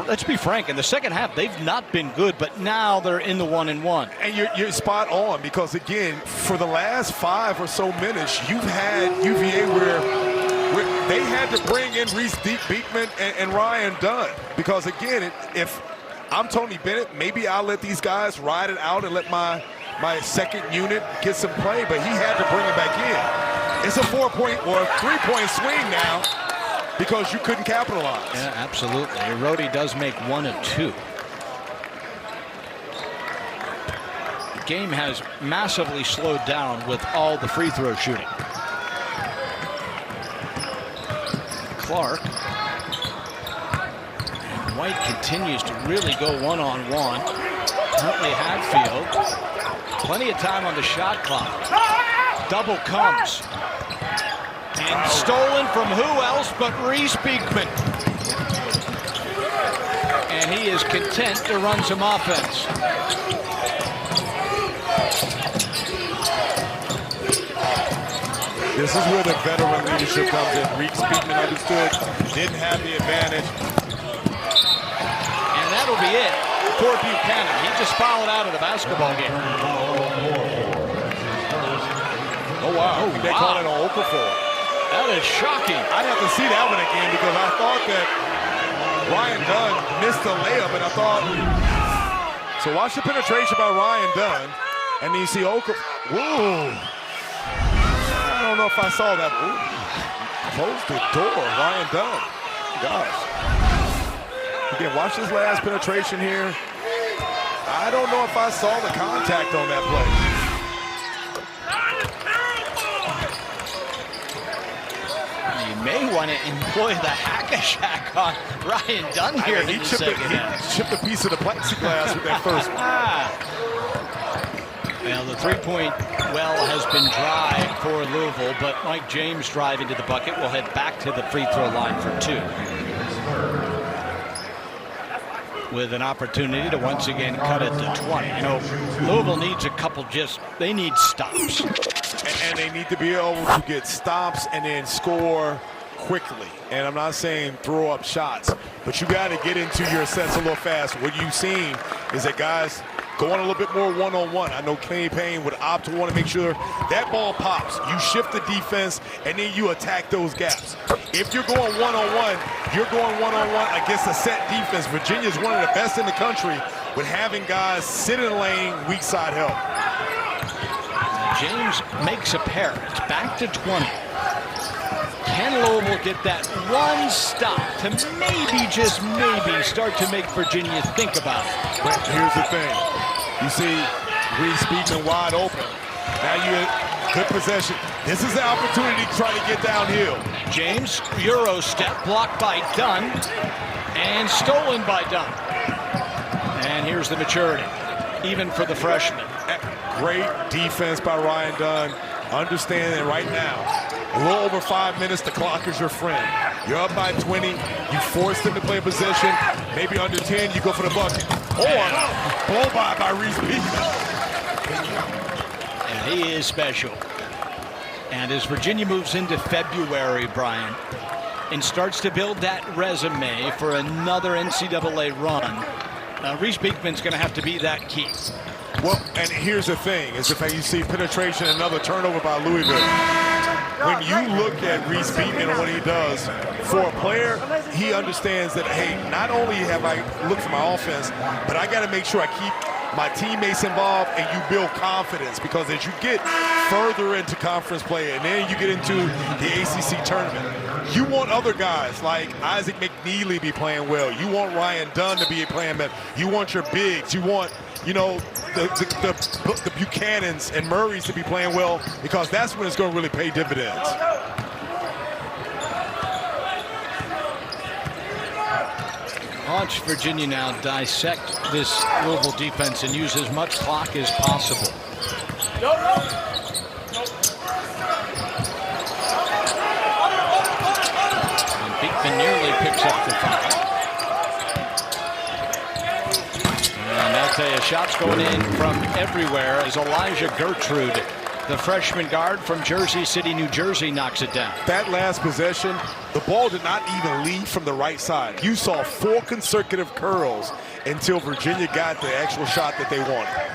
Let's be frank. In the second half, they've not been good, but now they're in the 1-and-1. And you're spot on, because, again, for the last 5 or so minutes, you've had UVA where they had to bring in Reece Beekman and Ryan Dunn. Because, again, if I'm Tony Bennett, maybe I'll let these guys ride it out and let my second unit get some play, but he had to bring it back in. It's a 4-point or 3-point swing now because you couldn't capitalize. Yeah, absolutely. Rhodey does make 1 of 2. The game has massively slowed down with all the free throw shooting. Clark. And White continues to really go one-on-one. Huntley Hadfield. Plenty of time on the shot clock. Double comes. And stolen from who else but Reece Beekman. And he is content to run some offense. This is where the veteran leadership comes in. Reece Beekman understood, didn't have the advantage. And that'll be it for Buchanan. He just fouled out of the basketball game. Oh, wow. They call it an Okafor. That is shocking. I'd have to see that one again, because I thought that Ryan Dunn missed the layup, and I thought, so watch the penetration by Ryan Dunn, and then you see Okafor. Whoa. I don't know if I saw that. Ooh. Close the door, Ryan Dunn. Gosh. Again, watch this last penetration here. I don't know if I saw the contact on that play. You may want to employ the hack-a-shack on Ryan Dunn here. He chipped a piece of the plexiglass with that first one. Well, the three-point well has been dry for Louisville, but Mike James driving to the bucket will head back to the free throw line for 2. With an opportunity to once again cut it to 20. You know, Louisville needs a couple they need stops. And they need to be able to get stops and then score quickly. And I'm not saying throw up shots, but you got to get into your sets a little fast. What you've seen is that guys going a little bit more one-on-one. I know Kenny Payne would opt to want to make sure that ball pops. You shift the defense, and then you attack those gaps. If you're going one-on-one, you're going one-on-one against a set defense. Virginia's one of the best in the country with having guys sit in the lane, weak side help. James makes a pair. It's back to 20. Can Louisville get that one stop to maybe, just maybe, start to make Virginia think about it? But here's the thing. You see Reece Beekman wide open. Now you good possession. This is the opportunity to try to get downhill. James, Euro step, blocked by Dunn, and stolen by Dunn. And here's the maturity, even for the freshman. Great defense by Ryan Dunn. Understanding right now, a little over 5 minutes, the clock is your friend. You're up by 20, you force them to play a possession, maybe under 10, you go for the bucket. Or blow by Reece Beekman. And he is special. And as Virginia moves into February, Brian, and starts to build that resume for another NCAA run, Reece Beekman's going to have to be that key. Well, and here's the thing, is the fact you see penetration, another turnover by Louisville. When you look at Reece Beekman and what he does, for a player, he understands that, hey, not only have I looked for my offense, but I got to make sure I keep my teammates involved, and you build confidence, because as you get further into conference play and then you get into the ACC tournament, you want other guys like Isaac McNeely be playing well. You want Ryan Dunn to be playing better. You want your bigs. You want, you know, the Buchanans and Murrays to be playing well, because that's when it's going to really pay dividends. Watch Virginia now dissect this Louisville defense and use as much clock as possible. accepts the foul. And I'll tell you, shots going in from everywhere as Elijah Gertrude, the freshman guard from Jersey City, New Jersey, knocks it down. That last possession, the ball did not even leave from the right side. You saw 4 consecutive curls until Virginia got the actual shot that they wanted.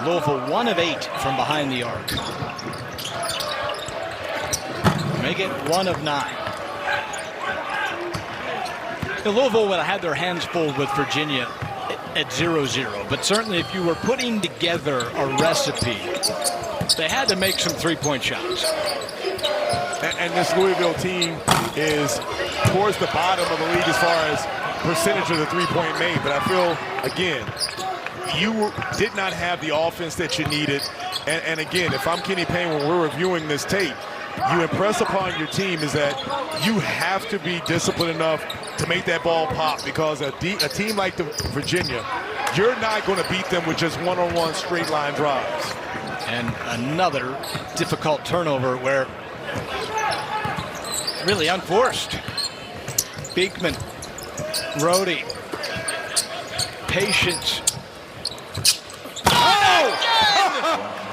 Louisville 1 of 8 from behind the arc. Make it 1 of 9. Louisville would have had their hands full with Virginia at 0-0, but certainly if you were putting together a recipe, they had to make some three-point shots. And this Louisville team is towards the bottom of the league as far as percentage of the three-point made, but I feel, again, you did not have the offense that you needed. And again, if I'm Kenny Payne, when we're reviewing this tape, you impress upon your team is that you have to be disciplined enough to make that ball pop, because a team like Virginia, you're not going to beat them with just one-on-one straight line drives. And another difficult turnover where really unforced. Beekman, Rhodey, patience.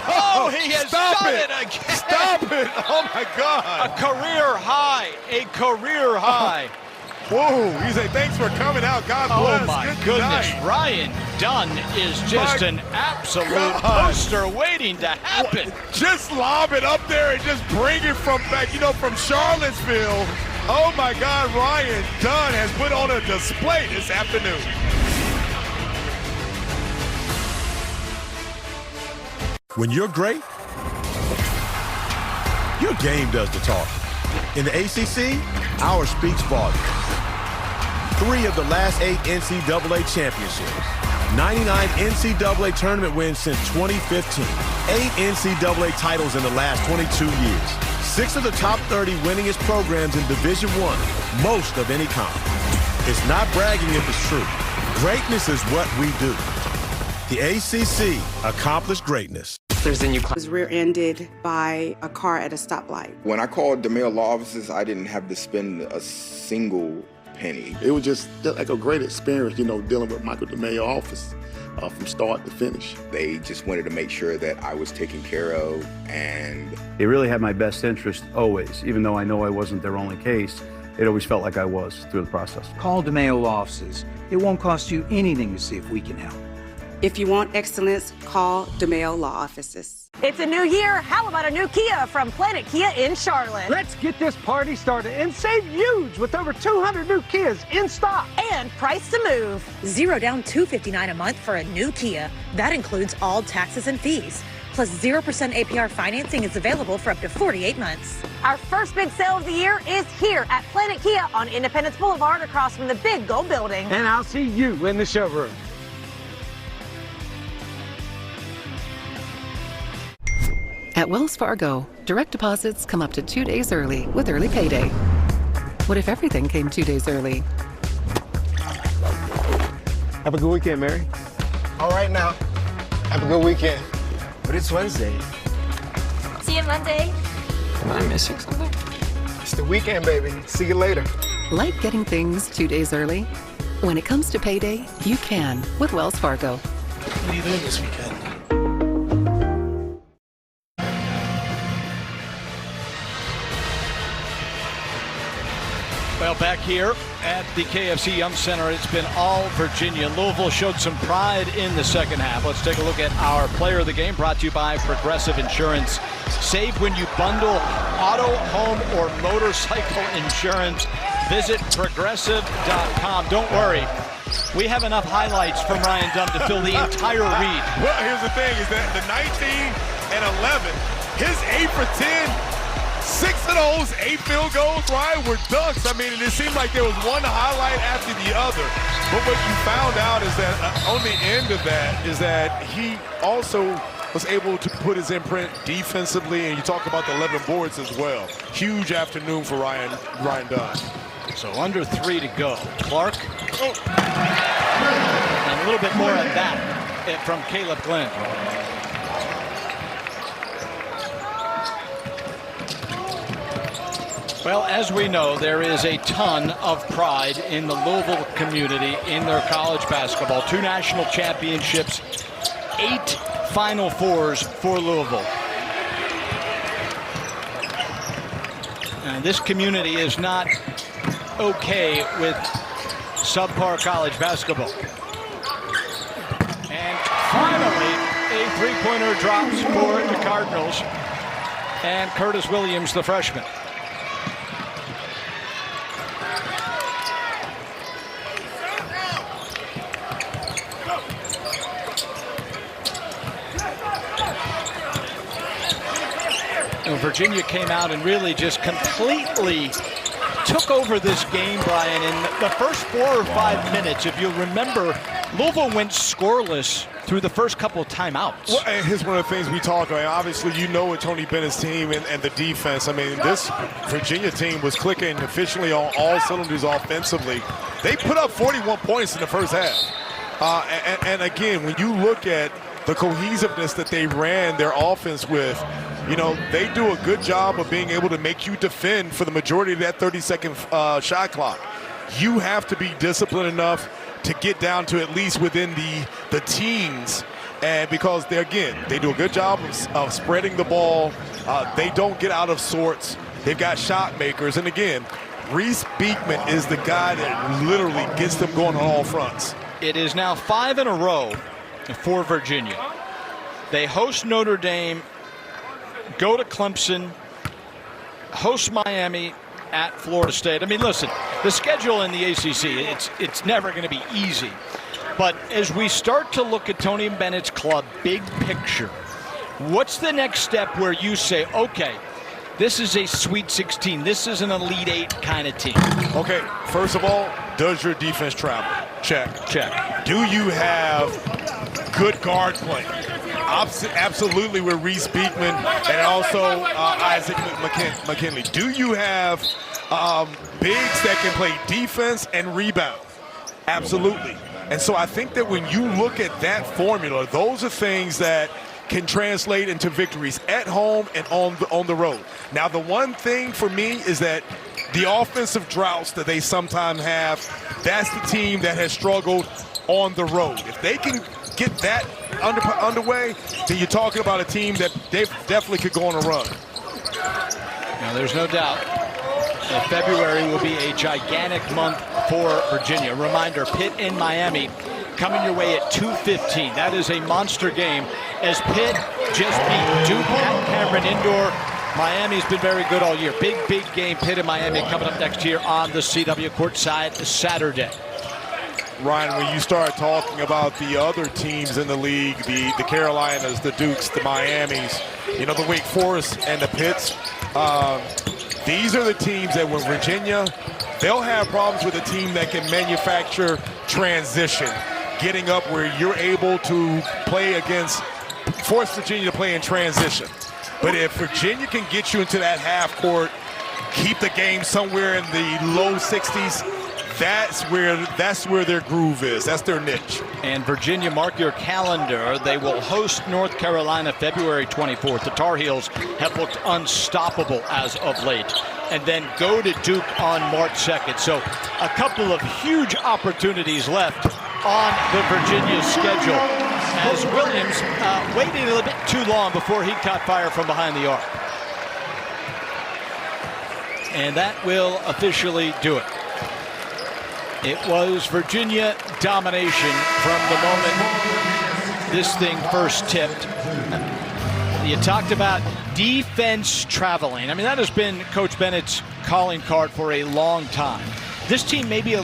Oh, he has done it again. Stop it. Oh, my God. A career high. A career high. Whoa. He said, thanks for coming out. God bless. Oh, my Good goodness. night. Ryan Dunn is just an absolute poster waiting to happen. Just lob it up there and just bring it from back, from Charlottesville. Oh, my God. Ryan Dunn has put on a display this afternoon. When you're great, your game does the talking. In the ACC, ours speaks volumes. 3 of the last 8 NCAA championships. 99 NCAA tournament wins since 2015. 8 NCAA titles in the last 22 years. 6 of the top 30 winningest programs in Division I, most of any conference. It's not bragging if it's true. Greatness is what we do. The ACC accomplished greatness. Was rear-ended by a car at a stoplight. When I called DeMille Law Offices, I didn't have to spend a single penny. It was just like a great experience, dealing with Michael DeMille office from start to finish. They just wanted to make sure that I was taken care of, and they really had my best interest always. Even though I know I wasn't their only case, it always felt like I was through the process. Call DeMille Law Offices. It won't cost you anything to see if we can help. If you want excellence, call DeMille Law Offices. It's a new year. How about a new Kia from Planet Kia in Charlotte? Let's get this party started and save huge with over 200 new Kias in stock. And price to move. 0 down, $259 a month for a new Kia. That includes all taxes and fees. Plus 0% APR financing is available for up to 48 months. Our first big sale of the year is here at Planet Kia on Independence Boulevard across from the big gold building. And I'll see you in the showroom. At Wells Fargo, direct deposits come up to 2 days early with early payday. What if everything came 2 days early? Have a good weekend, Mary. All right now. Have a good weekend. But it's Wednesday. See you Monday. Am I missing something? It's the weekend, baby. See you later. Like getting things 2 days early? When it comes to payday, you can with Wells Fargo. What are you doing this weekend? Well, back here at the KFC Yum Center, it's been all Virginia. Louisville showed some pride in the second half. Let's take a look at our player of the game, brought to you by Progressive Insurance. Save when you bundle auto, home, or motorcycle insurance. Visit progressive.com. Don't worry, we have enough highlights from Ryan Dunn to fill the entire read. Well, here's the thing, is that the 19 and 11, his 8 for 10, 6 of those 8 field goals, Ryan, were dunks. I mean, and it seemed like there was one highlight after the other. But what you found out is that on the end of that is that he also was able to put his imprint defensively, and you talk about the 11 boards as well. Huge afternoon for Ryan Dunn. So under 3 to go. Clark. Oh. And a little bit more of that from Caleb Glenn. Well, as we know, there is a ton of pride in the Louisville community in their college basketball. 2 national championships, 8 Final Fours for Louisville. And this community is not okay with subpar college basketball. And finally, a three-pointer drops for the Cardinals and Curtis Williams, the freshman. Virginia came out and really just completely took over this game, Brian. In the first 4 or 5 minutes, if you'll remember, Louisville went scoreless through the first couple of timeouts. Well, and here's one of the things we talk about. Obviously, you know, with Tony Bennett's team and the defense. I mean, this Virginia team was clicking efficiently on all cylinders offensively. They put up 41 points in the first half. And again, when you look at the cohesiveness that they ran their offense with, you know, they do a good job of being able to make you defend for the majority of that 30-second shot clock. You have to be disciplined enough to get down to at least within the teens, and because they do a good job of spreading the ball. They don't get out of sorts. They've got shot makers, and again, Reece Beekman is the guy that literally gets them going on all fronts. It is now 5 in a row for Virginia. They host Notre Dame, go to Clemson, host Miami, at Florida State. I mean, listen, the schedule in the ACC, it's never going to be easy. But as we start to look at Tony Bennett's club, big picture, what's the next step where you say, okay, this is a Sweet 16, this is an Elite 8 kind of team? Okay, first of all, does your defense travel? Check. Check. Do you have good guard play? Absolutely, with Reece Beekman and also Isaac McKinley. Do you have bigs that can play defense and rebound? Absolutely. And so I think that when you look at that formula, those are things that can translate into victories at home and on the road. Now, the one thing for me is that the offensive droughts that they sometimes have, that's the team that has struggled on the road. If they can get that underway, then you're talking about a team that they definitely could go on a run. Now, there's no doubt that February will be a gigantic month for Virginia. Reminder, Pitt in Miami coming your way at 2:15. That is a monster game as Pitt just beat Duke at Cameron Indoor. Miami's been very good all year. Big game, Pitt and Miami coming up next year on the CW courtside Saturday. Ryan, when you start talking about the other teams in the league, the Carolinas, the Dukes, the Miamis, you know, the Wake Forest and the Pitts, these are the teams that when Virginia, they'll have problems with a team that can manufacture transition, getting up where you're able to play against, force Virginia to play in transition. But if Virginia can get you into that half court, keep the game somewhere in the low 60s, that's where their groove is. That's their niche. And Virginia, mark your calendar. They will host North Carolina February 24th. The Tar Heels have looked unstoppable as of late. And then go to Duke on March 2nd. So a couple of huge opportunities left on the Virginia schedule as Williams waited a little bit too long before he caught fire from behind the arc. And that will officially do it. It was Virginia domination from the moment this thing first tipped. You talked about defense traveling. I mean, that has been Coach Bennett's calling card for a long time. This team may be a